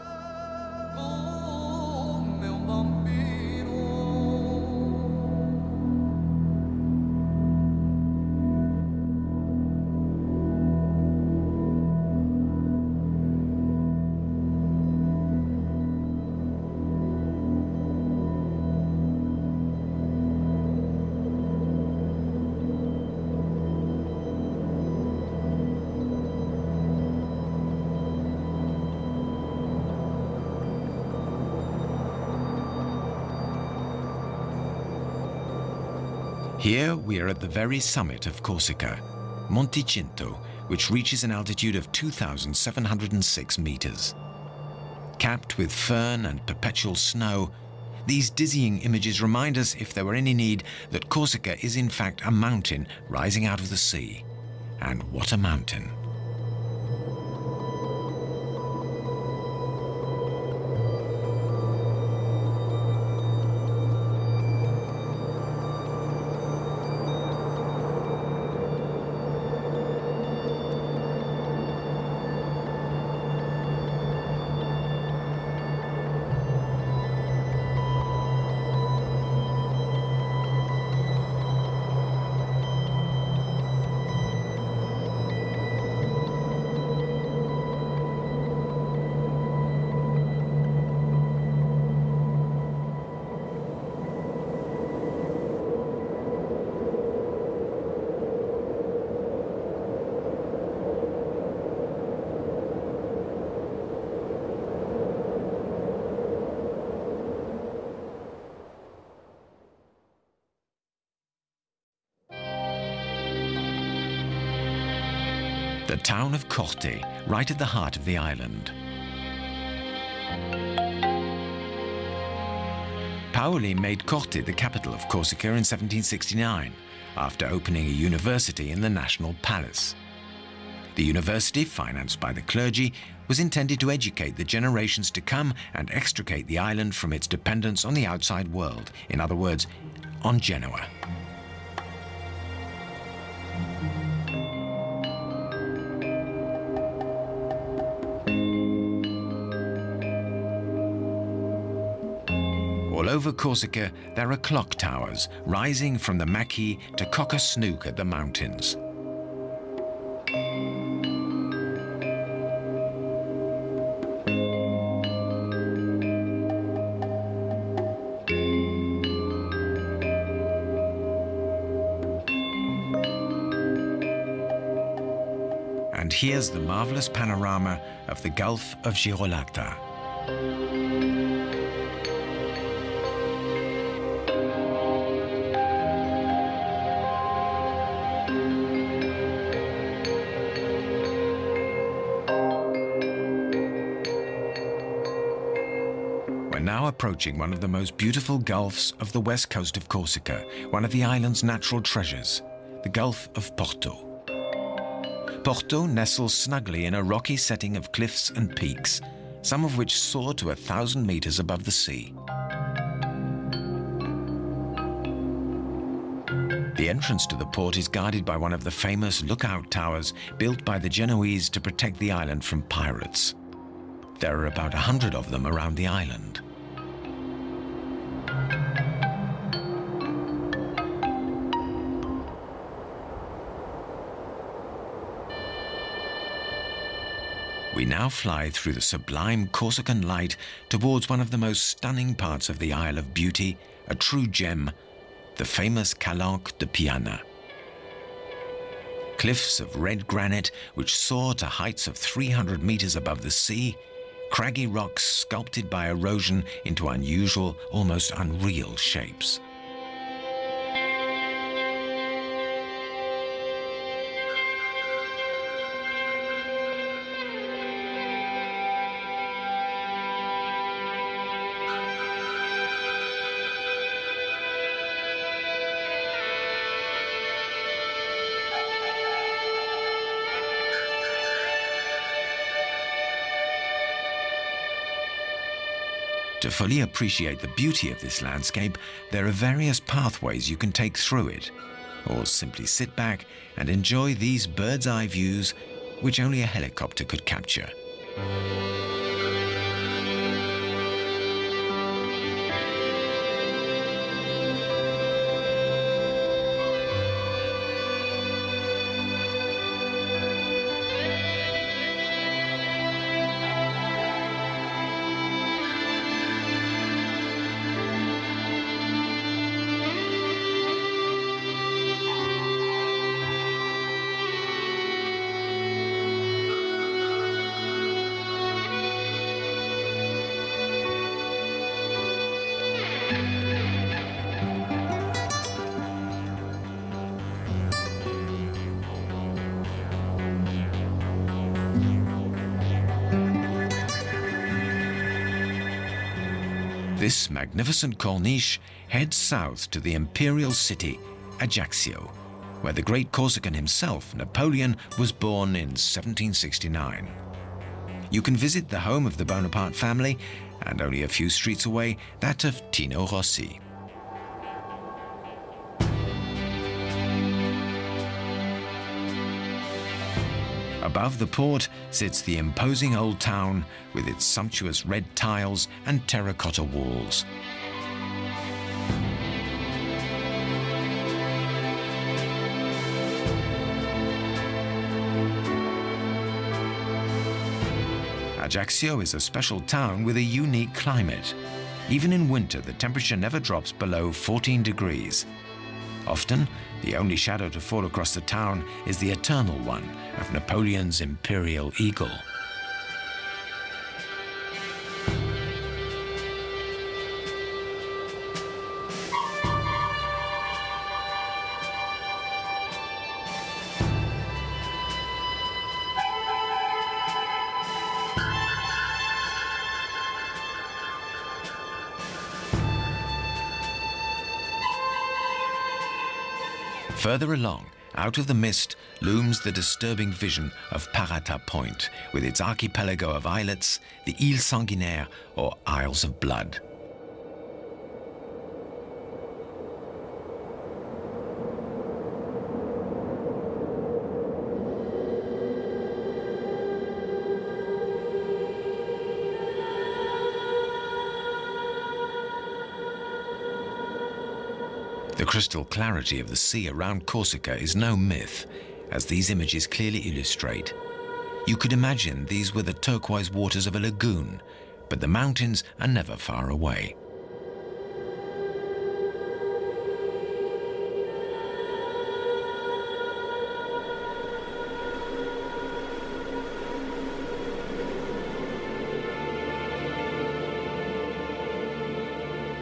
Here we are at the very summit of Corsica, Monticinto, which reaches an altitude of 2,706 meters. Capped with fern and perpetual snow, these dizzying images remind us, if there were any need, that Corsica is in fact a mountain rising out of the sea. And what a mountain! The town of Corte, right at the heart of the island. Paoli made Corte the capital of Corsica in 1769, after opening a university in the National Palace. The university, financed by the clergy, was intended to educate the generations to come and extricate the island from its dependence on the outside world, in other words, on Genoa. All over Corsica, there are clock towers rising from the Maquis to Cock a Snook at the mountains. And here's the marvelous panorama of the Gulf of Girolata. We're now approaching one of the most beautiful gulfs of the west coast of Corsica, one of the island's natural treasures, the Gulf of Porto. Porto nestles snugly in a rocky setting of cliffs and peaks, some of which soar to 1,000 meters above the sea. The entrance to the port is guarded by one of the famous lookout towers built by the Genoese to protect the island from pirates. There are about 100 of them around the island. We now fly through the sublime Corsican light towards one of the most stunning parts of the Isle of Beauty, a true gem, the famous Calanque de Piana. Cliffs of red granite which soar to heights of 300 meters above the sea, craggy rocks sculpted by erosion into unusual, almost unreal shapes. To fully appreciate the beauty of this landscape, there are various pathways you can take through it, or simply sit back and enjoy these bird's-eye views which only a helicopter could capture. This magnificent corniche heads south to the imperial city, Ajaccio, where the great Corsican himself, Napoleon, was born in 1769. You can visit the home of the Bonaparte family, and only a few streets away, that of Tino Rossi. Above the port sits the imposing old town with its sumptuous red tiles and terracotta walls. Ajaccio is a special town with a unique climate. Even in winter, the temperature never drops below 14 degrees. Often, the only shadow to fall across the town is the eternal one of Napoleon's imperial eagle. Further along, out of the mist, looms the disturbing vision of Parata Point, with its archipelago of islets, the Îles Sanguinaires, or Isles of Blood. The crystal clarity of the sea around Corsica is no myth, as these images clearly illustrate. You could imagine these were the turquoise waters of a lagoon, but the mountains are never far away.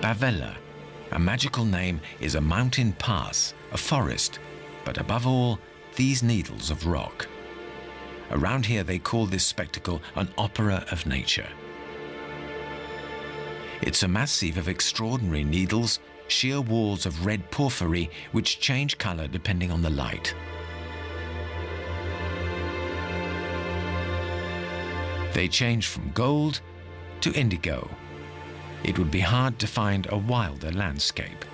Bavella, a magical name, is a mountain pass, a forest, but above all, these needles of rock. Around here they call this spectacle an opera of nature. It's a massif of extraordinary needles, sheer walls of red porphyry which change color depending on the light. They change from gold to indigo. It would be hard to find a wilder landscape.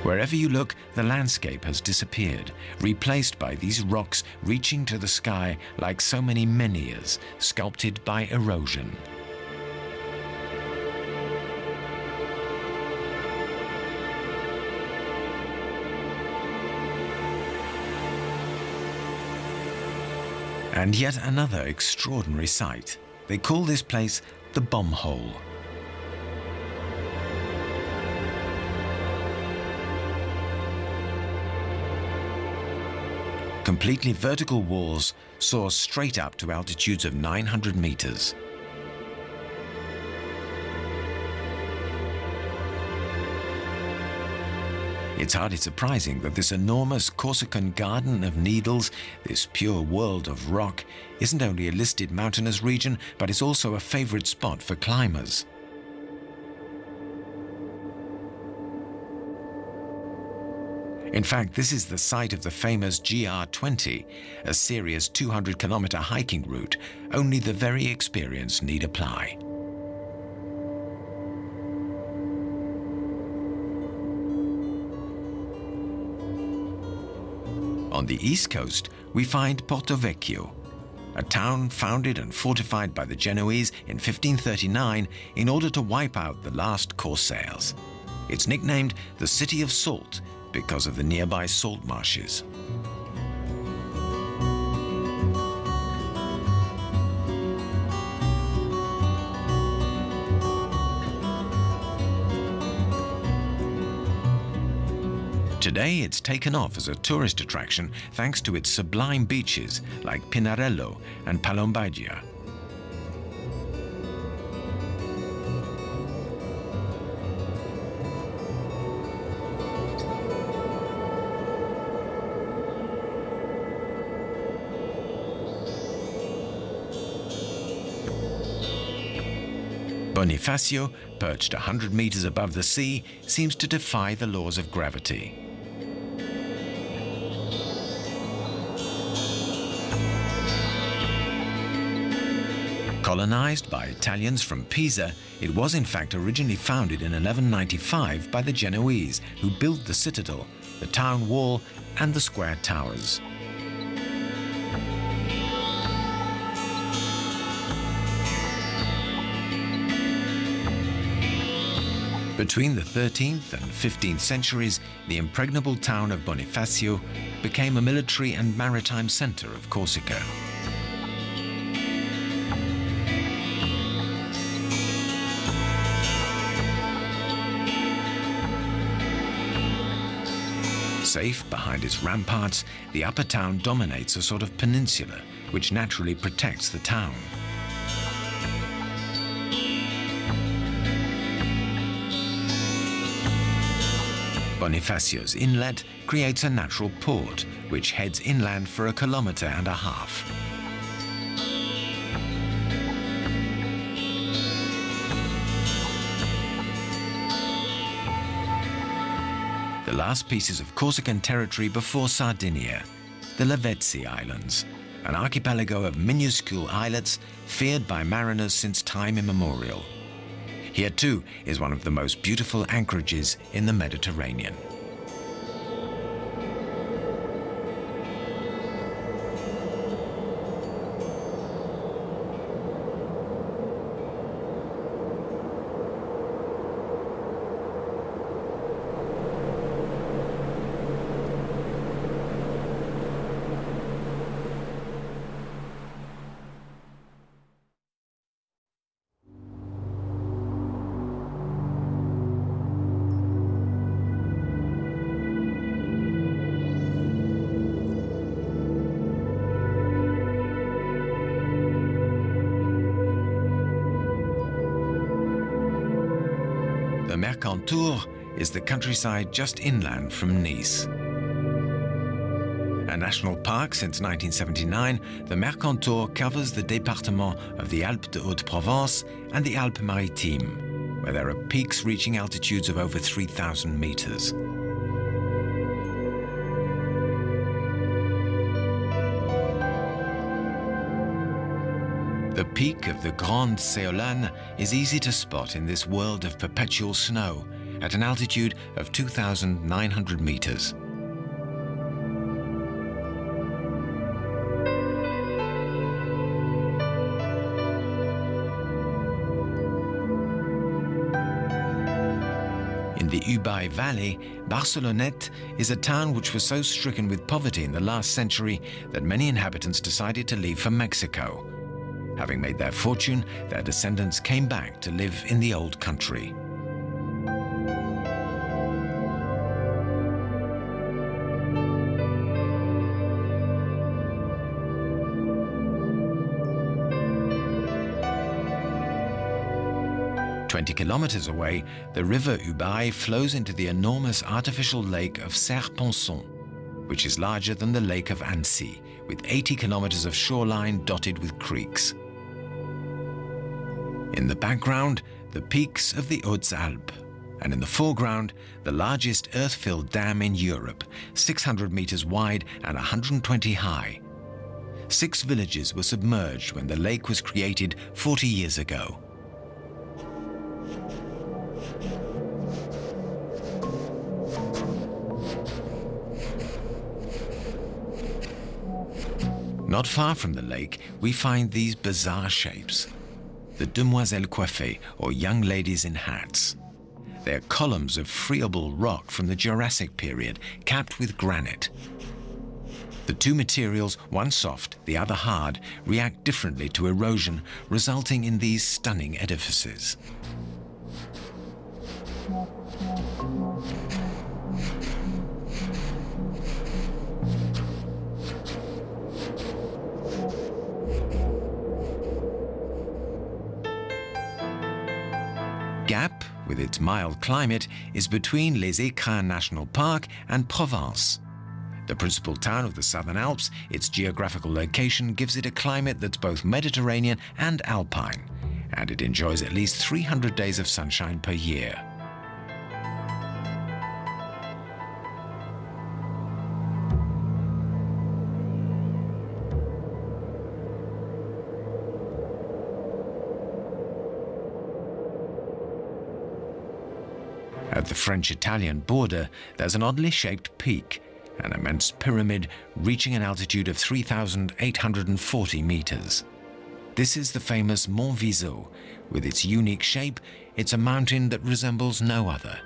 Wherever you look, the landscape has disappeared, replaced by these rocks reaching to the sky like so many menhirs sculpted by erosion. And yet another extraordinary sight. They call this place the Bomb Hole. Completely vertical walls soar straight up to altitudes of 900 meters. It's hardly surprising that this enormous Corsican garden of needles, this pure world of rock, isn't only a listed mountainous region, but is also a favorite spot for climbers. In fact, this is the site of the famous GR20, a serious 200-kilometer hiking route. Only the very experienced need apply. On the east coast, we find Porto Vecchio, a town founded and fortified by the Genoese in 1539 in order to wipe out the last Corsairs. It's nicknamed the City of Salt because of the nearby salt marshes. Today it's taken off as a tourist attraction thanks to its sublime beaches like Pinarello and Palombagia. Bonifacio, perched 100 meters above the sea, seems to defy the laws of gravity. Colonized by Italians from Pisa, it was in fact originally founded in 1195 by the Genoese, who built the citadel, the town wall, and the square towers. Between the 13th and 15th centuries, the impregnable town of Bonifacio became a military and maritime center of Corsica. Safe behind its ramparts, the upper town dominates a sort of peninsula, which naturally protects the town. Bonifacio's inlet creates a natural port, which heads inland for 1.5 kilometers. The last pieces of Corsican territory before Sardinia, the Lavezzi Islands, an archipelago of minuscule islets feared by mariners since time immemorial. Here too is one of the most beautiful anchorages in the Mediterranean. The Mercantour is the countryside just inland from Nice. And national park since 1979, the Mercantour covers the département of the Alpes de Haute-Provence and the Alpes-Maritimes, where there are peaks reaching altitudes of over 3,000 meters. The peak of the Grande Séolane is easy to spot in this world of perpetual snow at an altitude of 2,900 meters. In the Ubaye Valley, Barcelonnette is a town which was so stricken with poverty in the last century that many inhabitants decided to leave for Mexico. Having made their fortune, their descendants came back to live in the old country. "20 kilometers away, the river Ubaye flows into the enormous artificial lake of Serre-Ponçon, which is larger than the Lake of Annecy, with 80 kilometers of shoreline dotted with creeks. In the background, the peaks of the Hautes-Alpes, and in the foreground, the largest earth-filled dam in Europe, 600 meters wide and 120 high. 6 villages were submerged when the lake was created 40 years ago. Not far from the lake, we find these bizarre shapes. The demoiselles coiffées, or young ladies in hats. They are columns of friable rock from the Jurassic period, capped with granite. The two materials, one soft, the other hard, react differently to erosion, resulting in these stunning edifices. Gap, with its mild climate, is between Les Écrins National Park and Provence. The principal town of the Southern Alps, its geographical location gives it a climate that's both Mediterranean and alpine, and it enjoys at least 300 days of sunshine per year. At the French-Italian border, there's an oddly shaped peak, an immense pyramid reaching an altitude of 3,840 meters. This is the famous Mont Viso. With its unique shape, it's a mountain that resembles no other.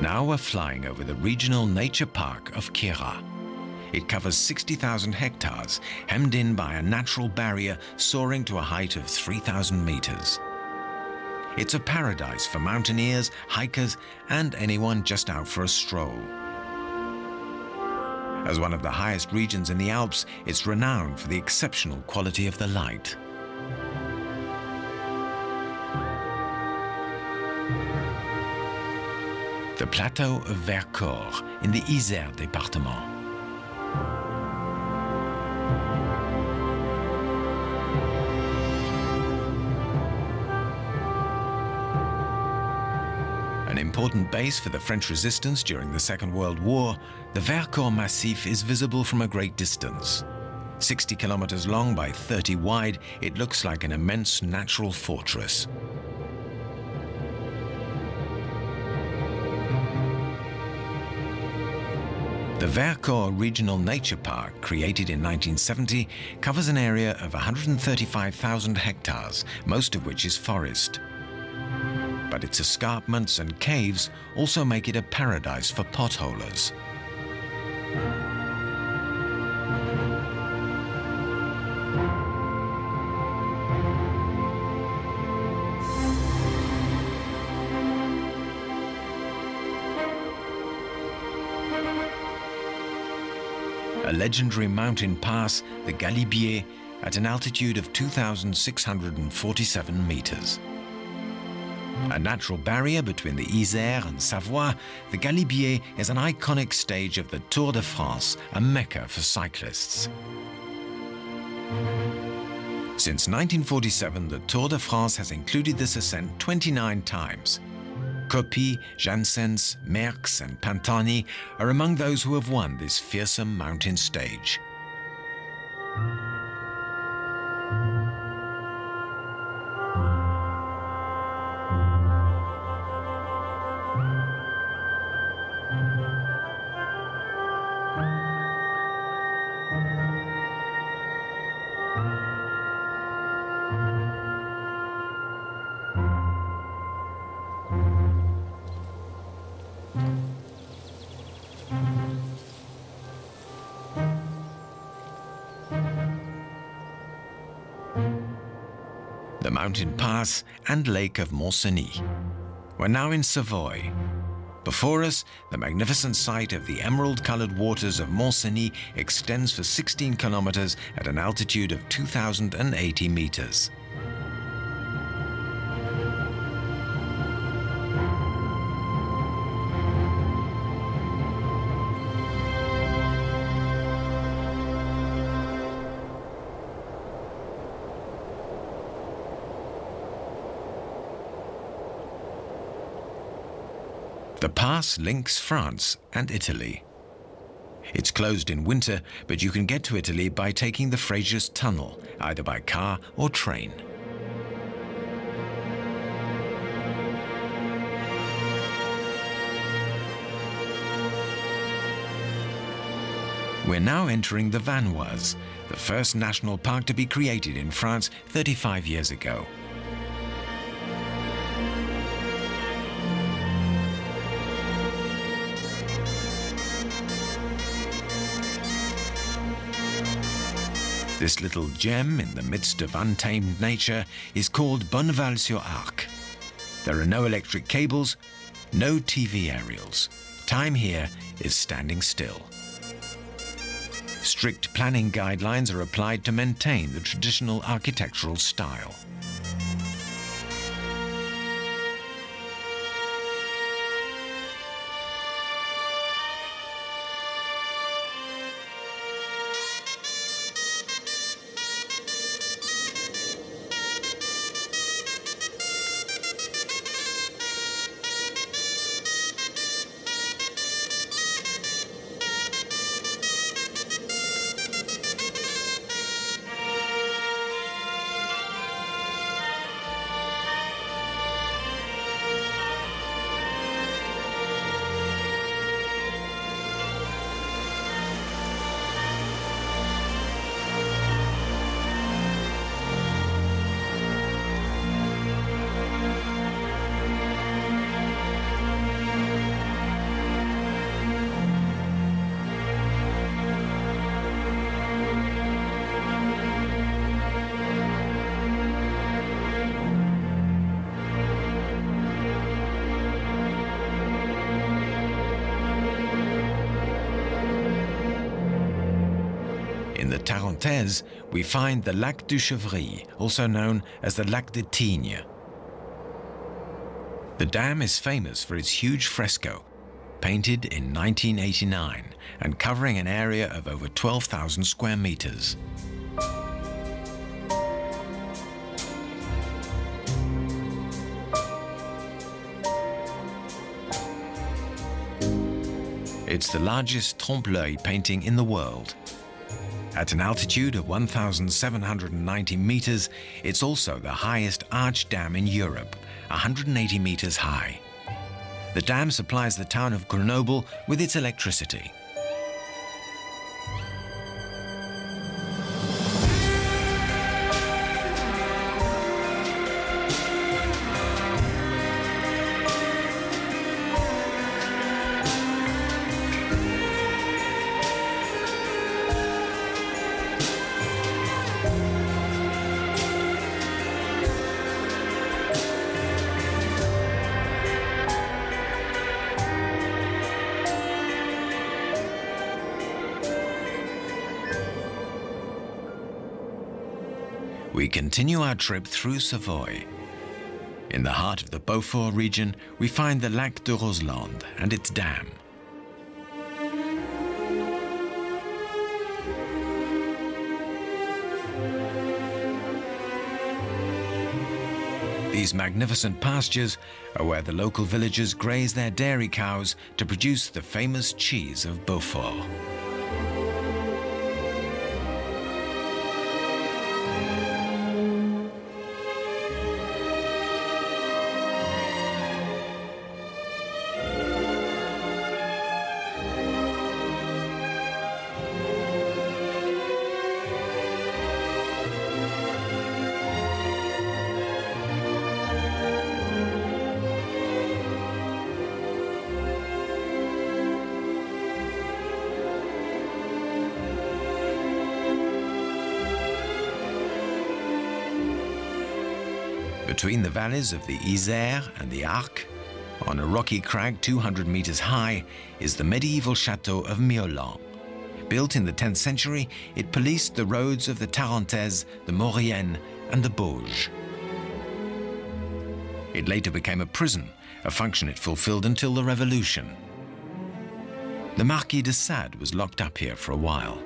Now we're flying over the regional nature park of Queyras. It covers 60,000 hectares, hemmed in by a natural barrier soaring to a height of 3,000 meters. It's a paradise for mountaineers, hikers, and anyone just out for a stroll. As one of the highest regions in the Alps, it's renowned for the exceptional quality of the light. The plateau of Vercors in the Isère département. An important base for the French resistance during the Second World War, the Vercors Massif is visible from a great distance. 60 kilometers long by 30 wide, it looks like an immense natural fortress. The Vercors Regional Nature Park, created in 1970, covers an area of 135,000 hectares, most of which is forest. But its escarpments and caves also make it a paradise for potholers. a legendary mountain pass, the Galibier, at an altitude of 2,647 meters. A natural barrier between the Isère and Savoie, the Galibier is an iconic stage of the Tour de France, a mecca for cyclists. Since 1947, the Tour de France has included this ascent 29 times. Coppi, Janssens, Merckx and Pantani are among those who have won this fearsome mountain stage. The mountain pass and lake of Mont-Cenis. We're now in Savoy. Before us, the magnificent sight of the emerald-colored waters of Mont-Cenis extends for 16 kilometers at an altitude of 2,080 meters. The pass links France and Italy. It's closed in winter, but you can get to Italy by taking the Frejus Tunnel, either by car or train. We're now entering the Vanoise, the first national park to be created in France 35 years ago. This little gem in the midst of untamed nature is called Bonneval-sur-Arc. There are no electric cables, no TV aerials. Time here is standing still. Strict planning guidelines are applied to maintain the traditional architectural style. In the Tarentaise, we find the Lac du Chevry, also known as the Lac de Tignes. The dam is famous for its huge fresco, painted in 1989 and covering an area of over 12,000 square meters. It's the largest trompe-l'oeil painting in the world. At an altitude of 1,790 meters, it's also the highest arch dam in Europe, 180 meters high. The dam supplies the town of Grenoble with its electricity. We continue our trip through Savoy. In the heart of the Beaufort region, we find the Lac de Roseland and its dam. These magnificent pastures are where the local villagers graze their dairy cows to produce the famous cheese of Beaufort. Between the valleys of the Isère and the Arc, on a rocky crag 200 meters high, is the medieval chateau of Miolan. Built in the 10th century, it policed the roads of the Tarentaise, the Maurienne, and the Bauge. It later became a prison, a function it fulfilled until the Revolution. The Marquis de Sade was locked up here for a while.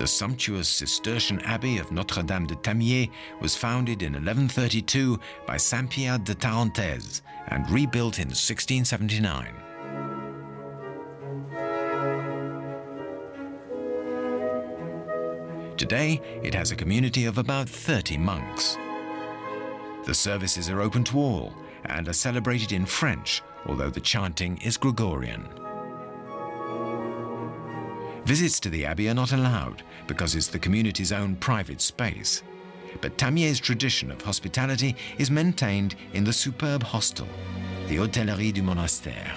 The sumptuous Cistercian Abbey of Notre-Dame de Tamier was founded in 1132 by Saint-Pierre de Tarentaise and rebuilt in 1679. Today, it has a community of about 30 monks. The services are open to all and are celebrated in French, although the chanting is Gregorian. Visits to the abbey are not allowed because it's the community's own private space. But Tamier's tradition of hospitality is maintained in the superb hostel, the Hôtellerie du Monastère.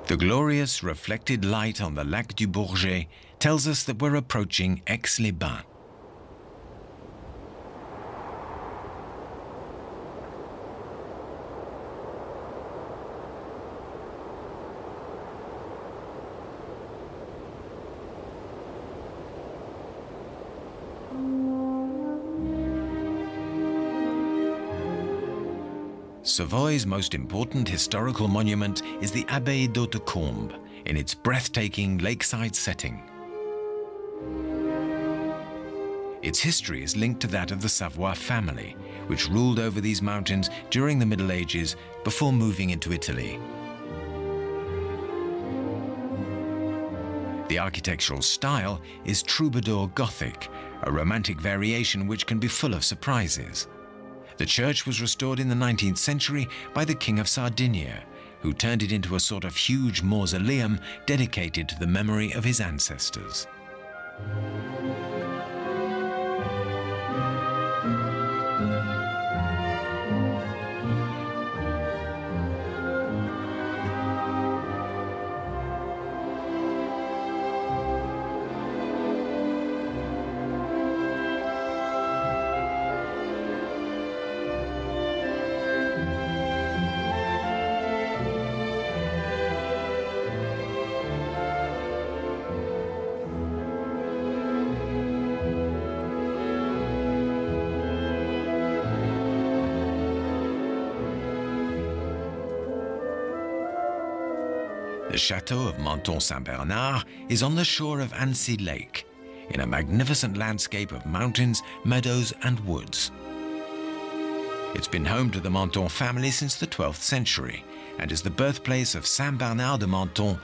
The glorious reflected light on the Lac du Bourget tells us that we're approaching Aix-les-Bains. Savoy's most important historical monument is the Abbaye d'Hautecombe, in its breathtaking lakeside setting. Its history is linked to that of the Savoy family, which ruled over these mountains during the Middle Ages before moving into Italy. The architectural style is troubadour Gothic, a romantic variation which can be full of surprises. The church was restored in the 19th century by the King of Sardinia, who turned it into a sort of huge mausoleum dedicated to the memory of his ancestors. The chateau of Menton-Saint-Bernard is on the shore of Annecy Lake, in a magnificent landscape of mountains, meadows, and woods. It's been home to the Menton family since the 12th century and is the birthplace of Saint Bernard de Menton,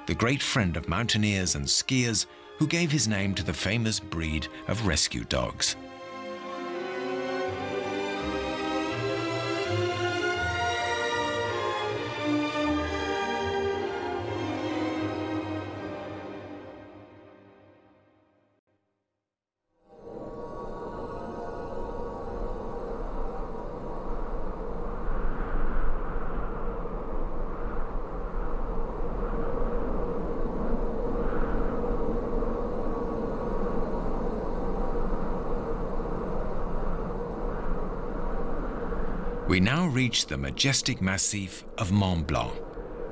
the great friend of mountaineers and skiers who gave his name to the famous breed of rescue dogs. We now reach the majestic massif of Mont Blanc,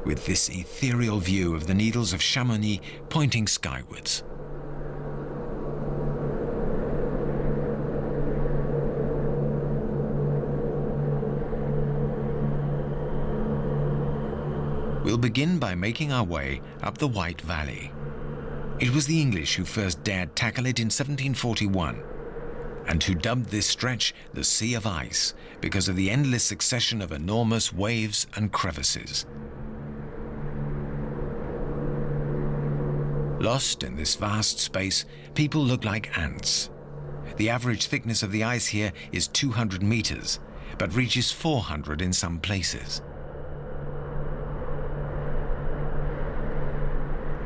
with this ethereal view of the Needles of Chamonix pointing skywards. We'll begin by making our way up the White Valley. It was the English who first dared tackle it in 1741, and who dubbed this stretch the Sea of Ice because of the endless succession of enormous waves and crevices. Lost in this vast space, people look like ants. The average thickness of the ice here is 200 meters, but reaches 400 in some places.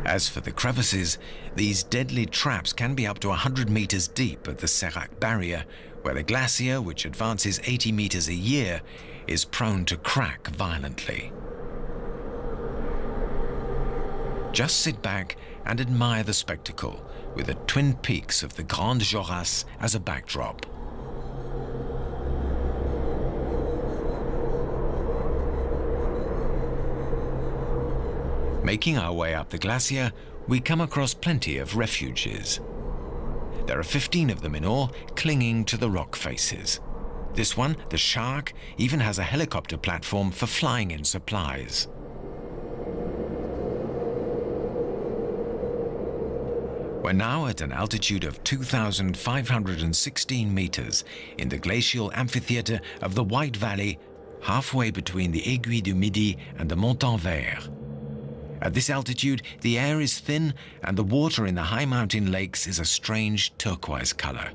As for the crevices, these deadly traps can be up to 100 meters deep at the Sérac barrier, where the glacier, which advances 80 meters a year, is prone to crack violently. Just sit back and admire the spectacle, with the twin peaks of the Grande Jorasses as a backdrop. Making our way up the glacier, we come across plenty of refuges. There are 15 of them in all, clinging to the rock faces. This one, the Shark, even has a helicopter platform for flying in supplies. We're now at an altitude of 2,516 meters in the glacial amphitheater of the White Valley, halfway between the Aiguille du Midi and the Montanvert. At this altitude, the air is thin and the water in the high mountain lakes is a strange turquoise color.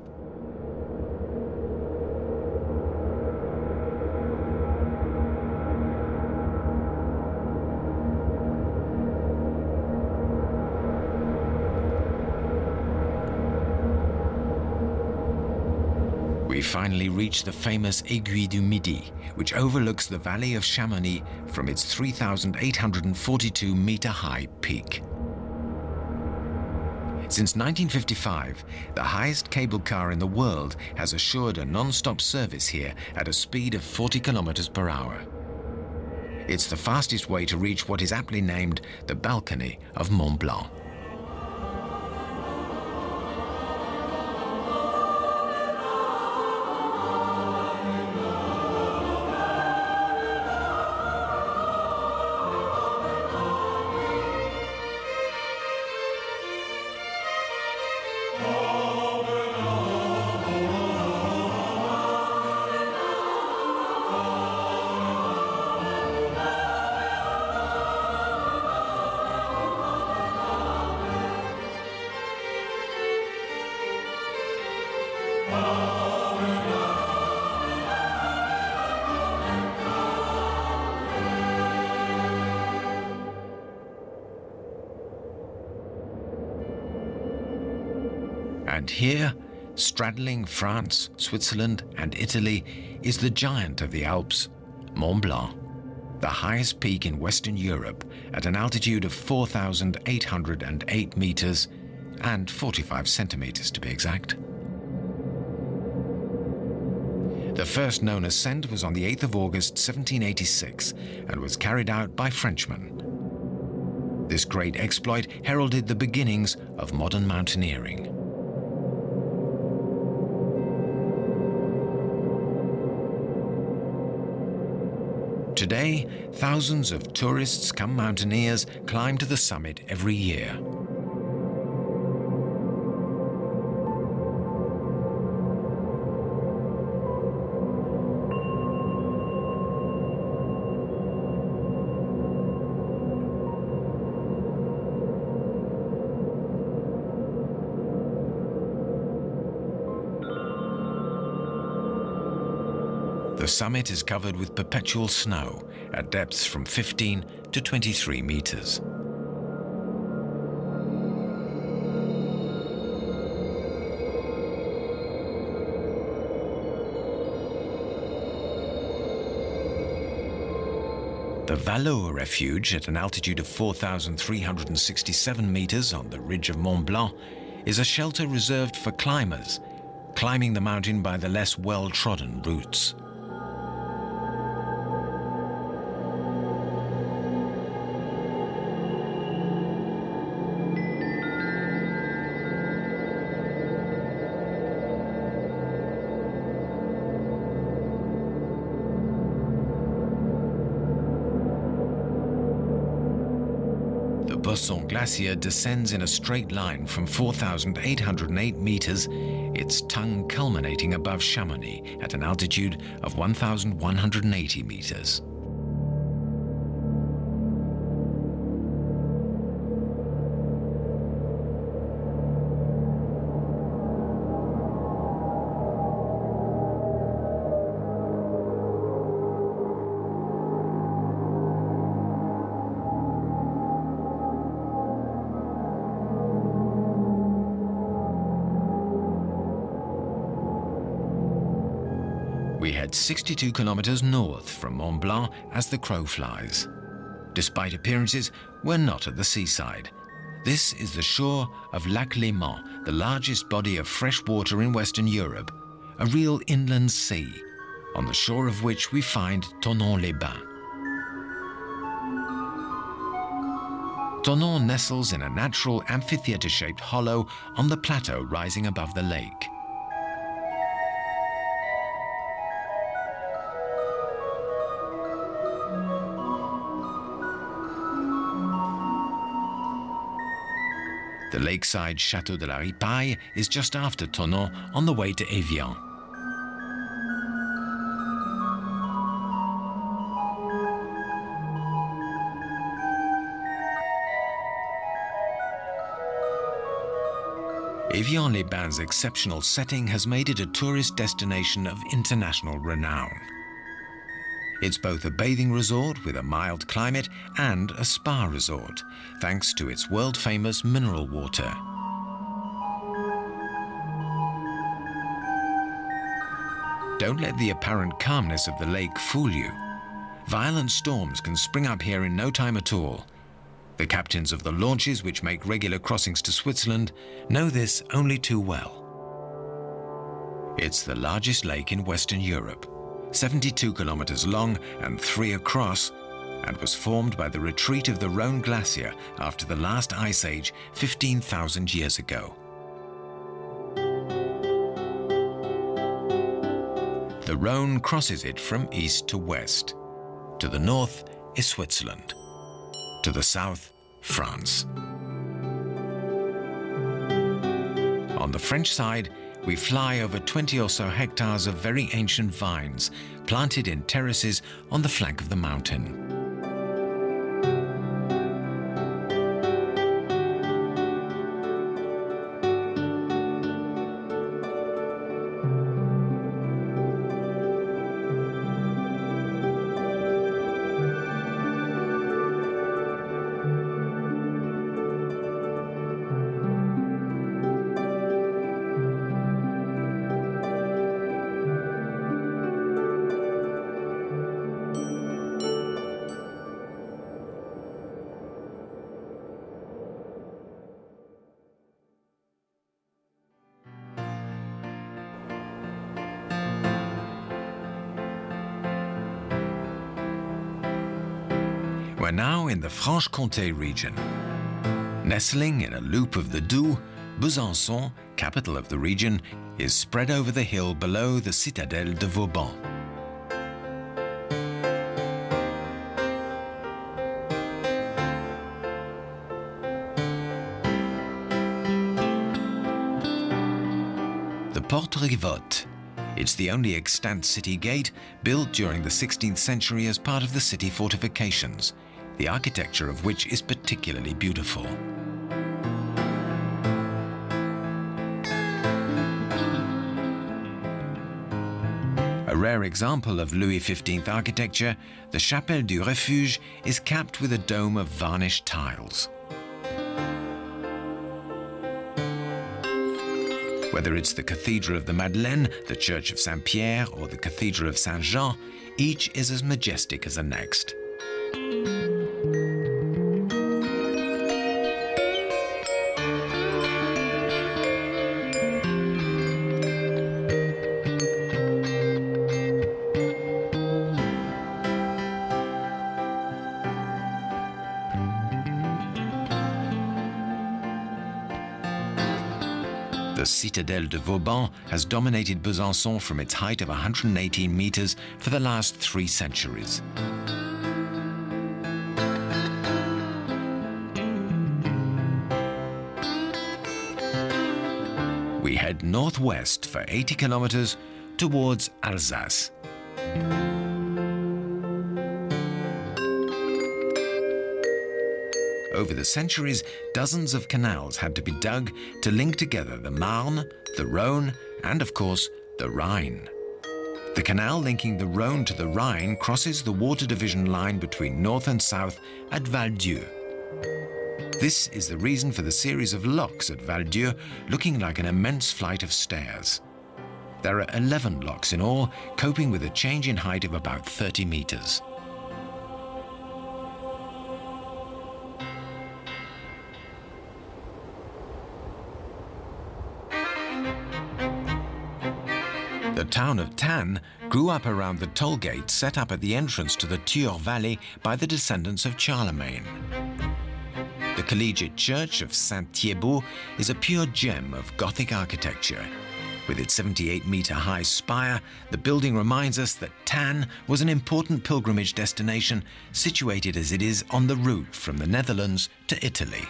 We finally reach the famous Aiguille du Midi, which overlooks the valley of Chamonix from its 3,842-meter-high peak. Since 1955, the highest cable car in the world has assured a non-stop service here at a speed of 40 kilometers per hour. It's the fastest way to reach what is aptly named the balcony of Mont Blanc. And here, straddling France, Switzerland, and Italy, is the giant of the Alps, Mont Blanc, the highest peak in Western Europe at an altitude of 4,808 meters and 45 centimeters to be exact. The first known ascent was on the 8th of August 1786 and was carried out by Frenchmen. This great exploit heralded the beginnings of modern mountaineering. Today, thousands of tourists come mountaineers climb to the summit every year. The summit is covered with perpetual snow at depths from 15 to 23 meters. The Vallot Refuge, at an altitude of 4,367 meters on the ridge of Mont Blanc, is a shelter reserved for climbers, climbing the mountain by the less well-trodden routes. Rosson Glacier descends in a straight line from 4,808 meters, its tongue culminating above Chamonix at an altitude of 1,180 meters. We head 62 kilometers north from Mont Blanc as the crow flies. Despite appearances, we're not at the seaside. This is the shore of Lac Léman, the largest body of fresh water in Western Europe, a real inland sea, on the shore of which we find Thonon-les-Bains. Thonon nestles in a natural amphitheater-shaped hollow on the plateau rising above the lake. The lakeside Château de la Ripaille is just after Thonon on the way to Évian. Évian-les-Bains' exceptional setting has made it a tourist destination of international renown. It's both a bathing resort with a mild climate and a spa resort, thanks to its world-famous mineral water. Don't let the apparent calmness of the lake fool you. Violent storms can spring up here in no time at all. The captains of the launches which make regular crossings to Switzerland know this only too well. It's the largest lake in Western Europe, 72 kilometers long and 3 across, and was formed by the retreat of the Rhone Glacier after the last ice age 15,000 years ago. The Rhone crosses it from east to west. To the north is Switzerland. To the south, France. On the French side, we fly over 20 or so hectares of very ancient vines, planted in terraces on the flank of the mountain. We're now in the Franche-Comté region. Nestling in a loop of the Doubs, Besançon, capital of the region, is spread over the hill below the Citadelle de Vauban. The Porte Rivotte. It's the only extant city gate built during the 16th century as part of the city fortifications, the architecture of which is particularly beautiful. A rare example of Louis XV architecture, the Chapelle du Refuge is capped with a dome of varnished tiles. Whether it's the Cathedral of the Madeleine, the Church of Saint-Pierre, or the Cathedral of Saint-Jean, each is as majestic as the next. The Citadelle de Vauban has dominated Besançon from its height of 118 meters for the last 3 centuries. We head northwest for 80 kilometers towards Alsace. Over the centuries, dozens of canals had to be dug to link together the Marne, the Rhône, and of course, the Rhine. The canal linking the Rhône to the Rhine crosses the water division line between north and south at Val-Dieu. This is the reason for the series of locks at Val-Dieu looking like an immense flight of stairs. There are 11 locks in all, coping with a change in height of about 30 meters. The town of Thann grew up around the toll gate set up at the entrance to the Thur Valley by the descendants of Charlemagne. The collegiate church of Saint-Thibault is a pure gem of Gothic architecture. With its 78-meter-high spire, the building reminds us that Thann was an important pilgrimage destination, situated as it is on the route from the Netherlands to Italy.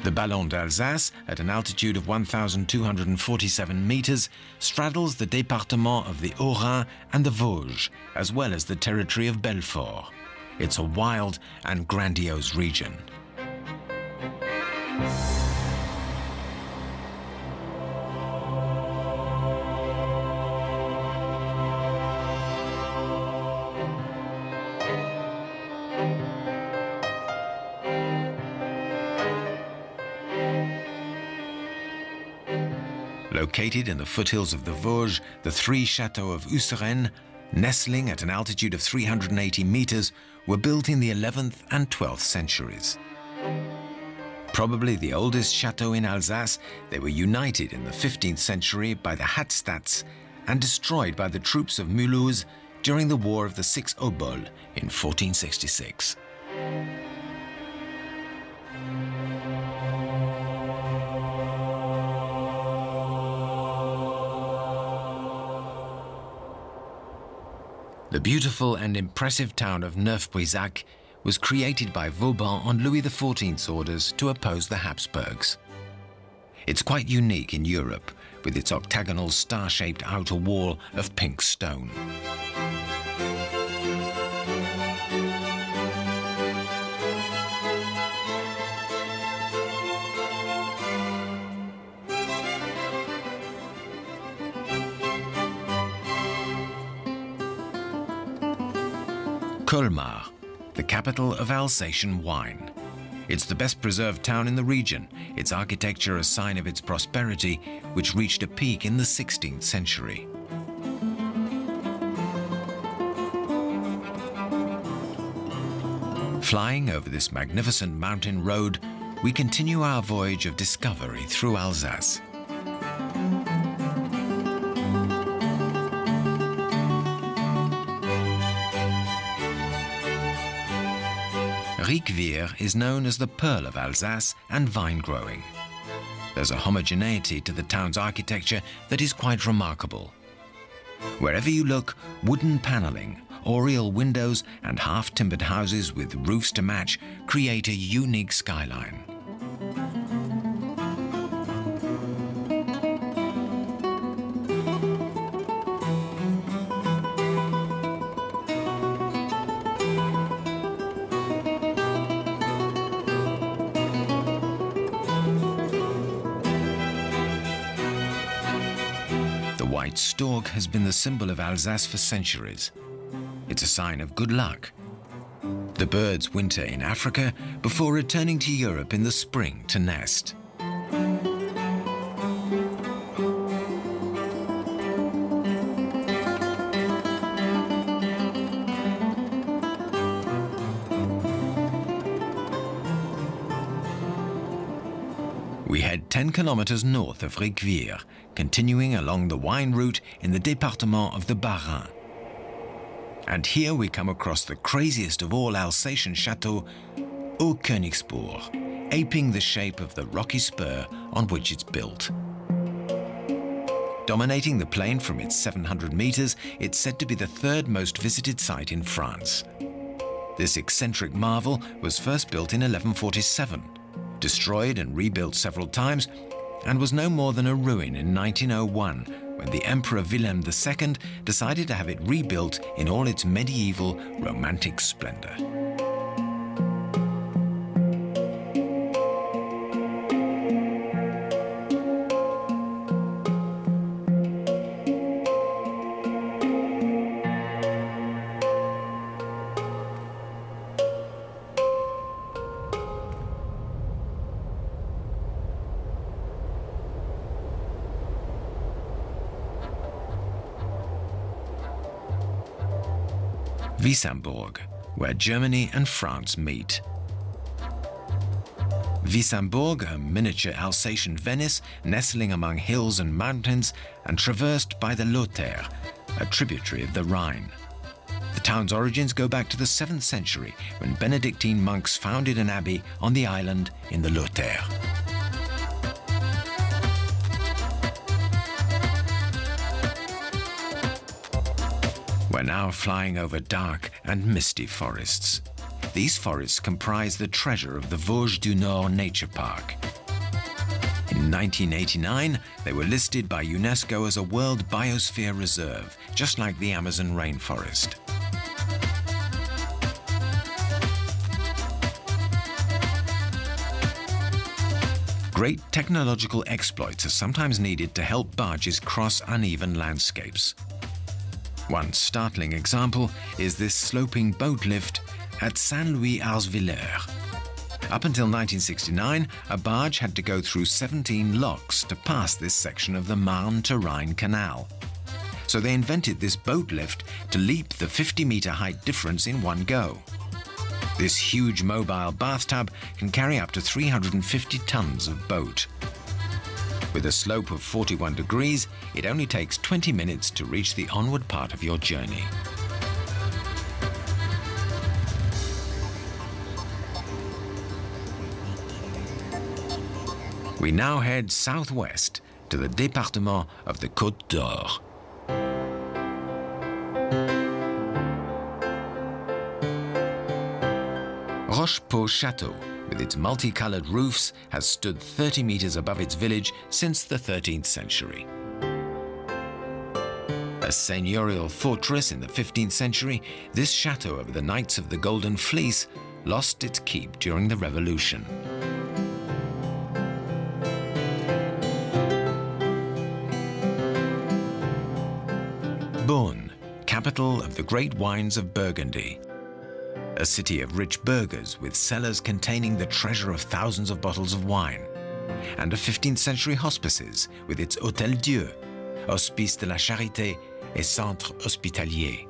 The Ballon d'Alsace, at an altitude of 1,247 meters, straddles the département of the Haut-Rhin and the Vosges, as well as the territory of Belfort. It's a wild and grandiose region. Located in the foothills of the Vosges, the three chateaux of Usseren, nestling at an altitude of 380 meters, were built in the 11th and 12th centuries. Probably the oldest chateau in Alsace, they were united in the 15th century by the Hastats and destroyed by the troops of Mulhouse during the War of the Six Obols in 1466. The beautiful and impressive town of Neuf-Brisach was created by Vauban on Louis XIV's orders to oppose the Habsburgs. It's quite unique in Europe, with its octagonal star-shaped outer wall of pink stone. Colmar, the capital of Alsatian wine. It's the best preserved town in the region, its architecture a sign of its prosperity, which reached a peak in the 16th century. Flying over this magnificent mountain road, we continue our voyage of discovery through Alsace. Riquewihr is known as the Pearl of Alsace and vine growing. There's a homogeneity to the town's architecture that is quite remarkable. Wherever you look, wooden paneling, oriel windows and half-timbered houses with roofs to match create a unique skyline. The white stork has been the symbol of Alsace for centuries. It's a sign of good luck. The birds winter in Africa before returning to Europe in the spring to nest. We head 10 kilometers north of Riquewihr, continuing along the wine route in the département of the Bas-Rhin. And here we come across the craziest of all Alsatian chateaux, Haut-Königsbourg, aping the shape of the rocky spur on which it's built. Dominating the plain from its 700 meters, it's said to be the third most visited site in France. This eccentric marvel was first built in 1147. destroyed and rebuilt several times, and was no more than a ruin in 1901 when the Emperor Wilhelm II decided to have it rebuilt in all its medieval, romantic splendor. Wissembourg, where Germany and France meet. Wissembourg, a miniature Alsatian Venice, nestling among hills and mountains and traversed by the Lothair, a tributary of the Rhine. The town's origins go back to the 7th century, when Benedictine monks founded an abbey on the island in the Lothair. We're now flying over dark and misty forests. These forests comprise the treasure of the Vosges du Nord Nature Park. In 1989, they were listed by UNESCO as a World Biosphere Reserve, just like the Amazon rainforest. Great technological exploits are sometimes needed to help barges cross uneven landscapes. One startling example is this sloping boat lift at Saint-Louis-Arzvillers. Up until 1969, a barge had to go through 17 locks to pass this section of the Marne to Rhine Canal. So they invented this boat lift to leap the 50-meter height difference in one go. This huge mobile bathtub can carry up to 350 tons of boat. With a slope of 41 degrees, it only takes 20 minutes to reach the onward part of your journey. We now head southwest to the département of the Côte d'Or. Rochepot Château, with its multicolored roofs, has stood 30 meters above its village since the 13th century. A seigneurial fortress in the 15th century, this chateau of the Knights of the Golden Fleece lost its keep during the Revolution. Beaune, capital of the great wines of Burgundy. A city of rich burghers with cellars containing the treasure of thousands of bottles of wine, and of 15th century hospices with its Hôtel Dieu, Hospice de la Charité et Centre Hospitalier.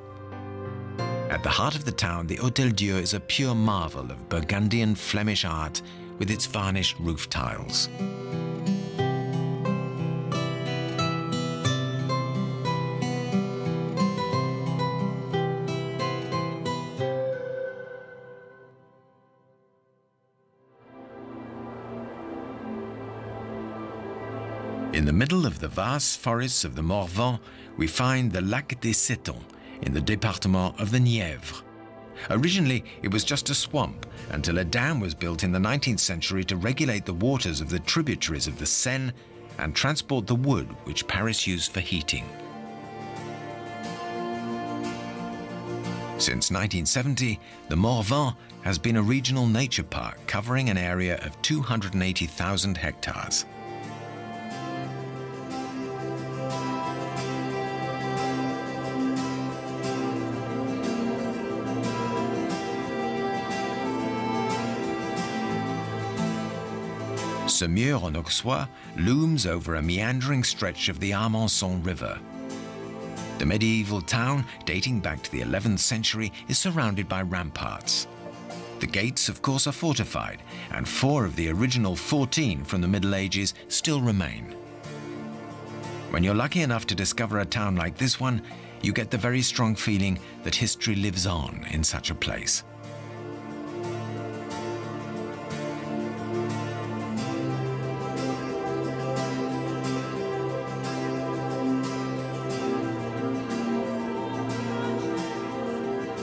At the heart of the town, the Hôtel Dieu is a pure marvel of Burgundian Flemish art with its varnished roof tiles. In the middle of the vast forests of the Morvan, we find the Lac des Setons in the département of the Nièvre. Originally, it was just a swamp until a dam was built in the 19th century to regulate the waters of the tributaries of the Seine and transport the wood which Paris used for heating. Since 1970, the Morvan has been a regional nature park covering an area of 280,000 hectares. Semur-en-Auxois looms over a meandering stretch of the Armançon River. The medieval town, dating back to the 11th century, is surrounded by ramparts. The gates, of course, are fortified, and 4 of the original 14 from the Middle Ages still remain. When you're lucky enough to discover a town like this one, you get the very strong feeling that history lives on in such a place.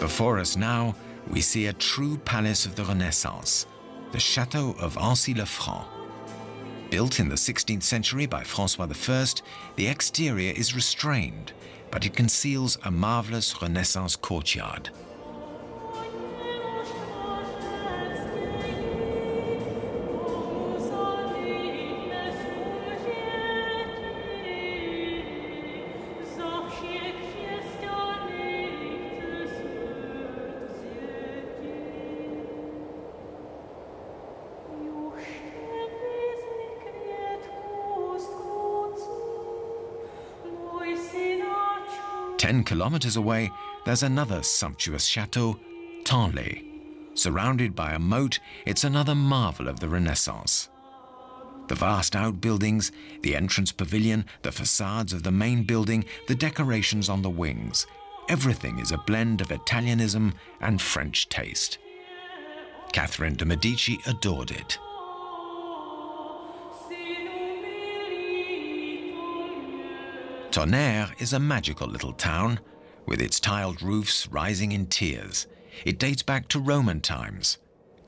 Before us now, we see a true palace of the Renaissance, the Château of Ancy-le-Franc. Built in the 16th century by François I, the exterior is restrained, but it conceals a marvelous Renaissance courtyard. Ten kilometers away, there's another sumptuous chateau, Tanlay. Surrounded by a moat, it's another marvel of the Renaissance. The vast outbuildings, the entrance pavilion, the facades of the main building, the decorations on the wings, everything is a blend of Italianism and French taste. Catherine de' Medici adored it. Tonnerre is a magical little town, with its tiled roofs rising in tiers. It dates back to Roman times.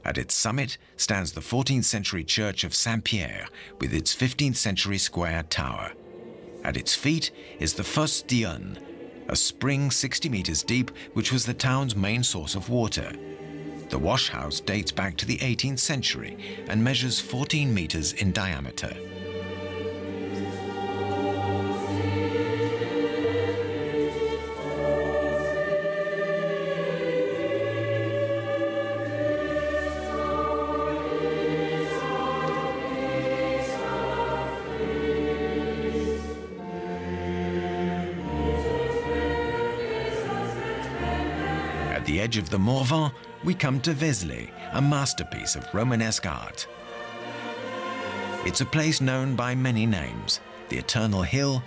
At its summit stands the 14th century church of Saint-Pierre, with its 15th century square tower. At its feet is the Fosse d'Yonne, a spring 60 meters deep, which was the town's main source of water. The wash house dates back to the 18th century and measures 14 meters in diameter. At the edge of the Morvan, we come to Vézelay, a masterpiece of Romanesque art. It's a place known by many names: the Eternal Hill,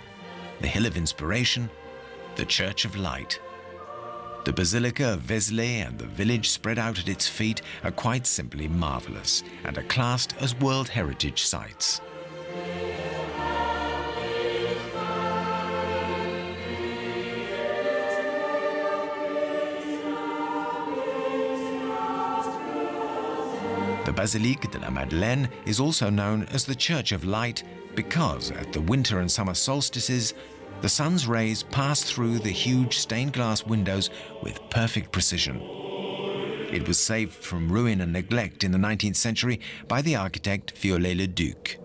the Hill of Inspiration, the Church of Light. The Basilica of Vézelay and the village spread out at its feet are quite simply marvelous and are classed as World Heritage Sites. The Basilique de la Madeleine is also known as the Church of Light because at the winter and summer solstices, the sun's rays pass through the huge stained glass windows with perfect precision. It was saved from ruin and neglect in the 19th century by the architect Viollet-le-Duc.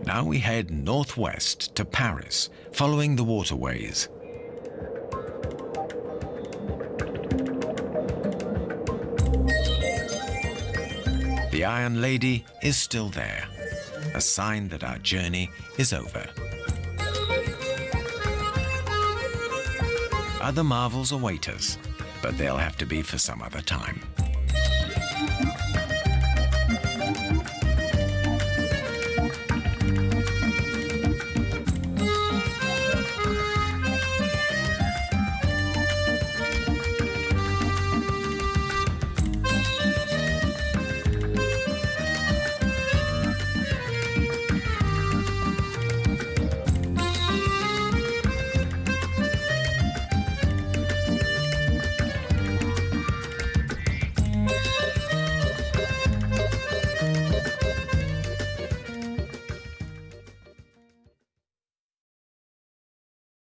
Now we head northwest to Paris, following the waterways. The Iron Lady is still there, a sign that our journey is over. Other marvels await us, but they'll have to be for some other time.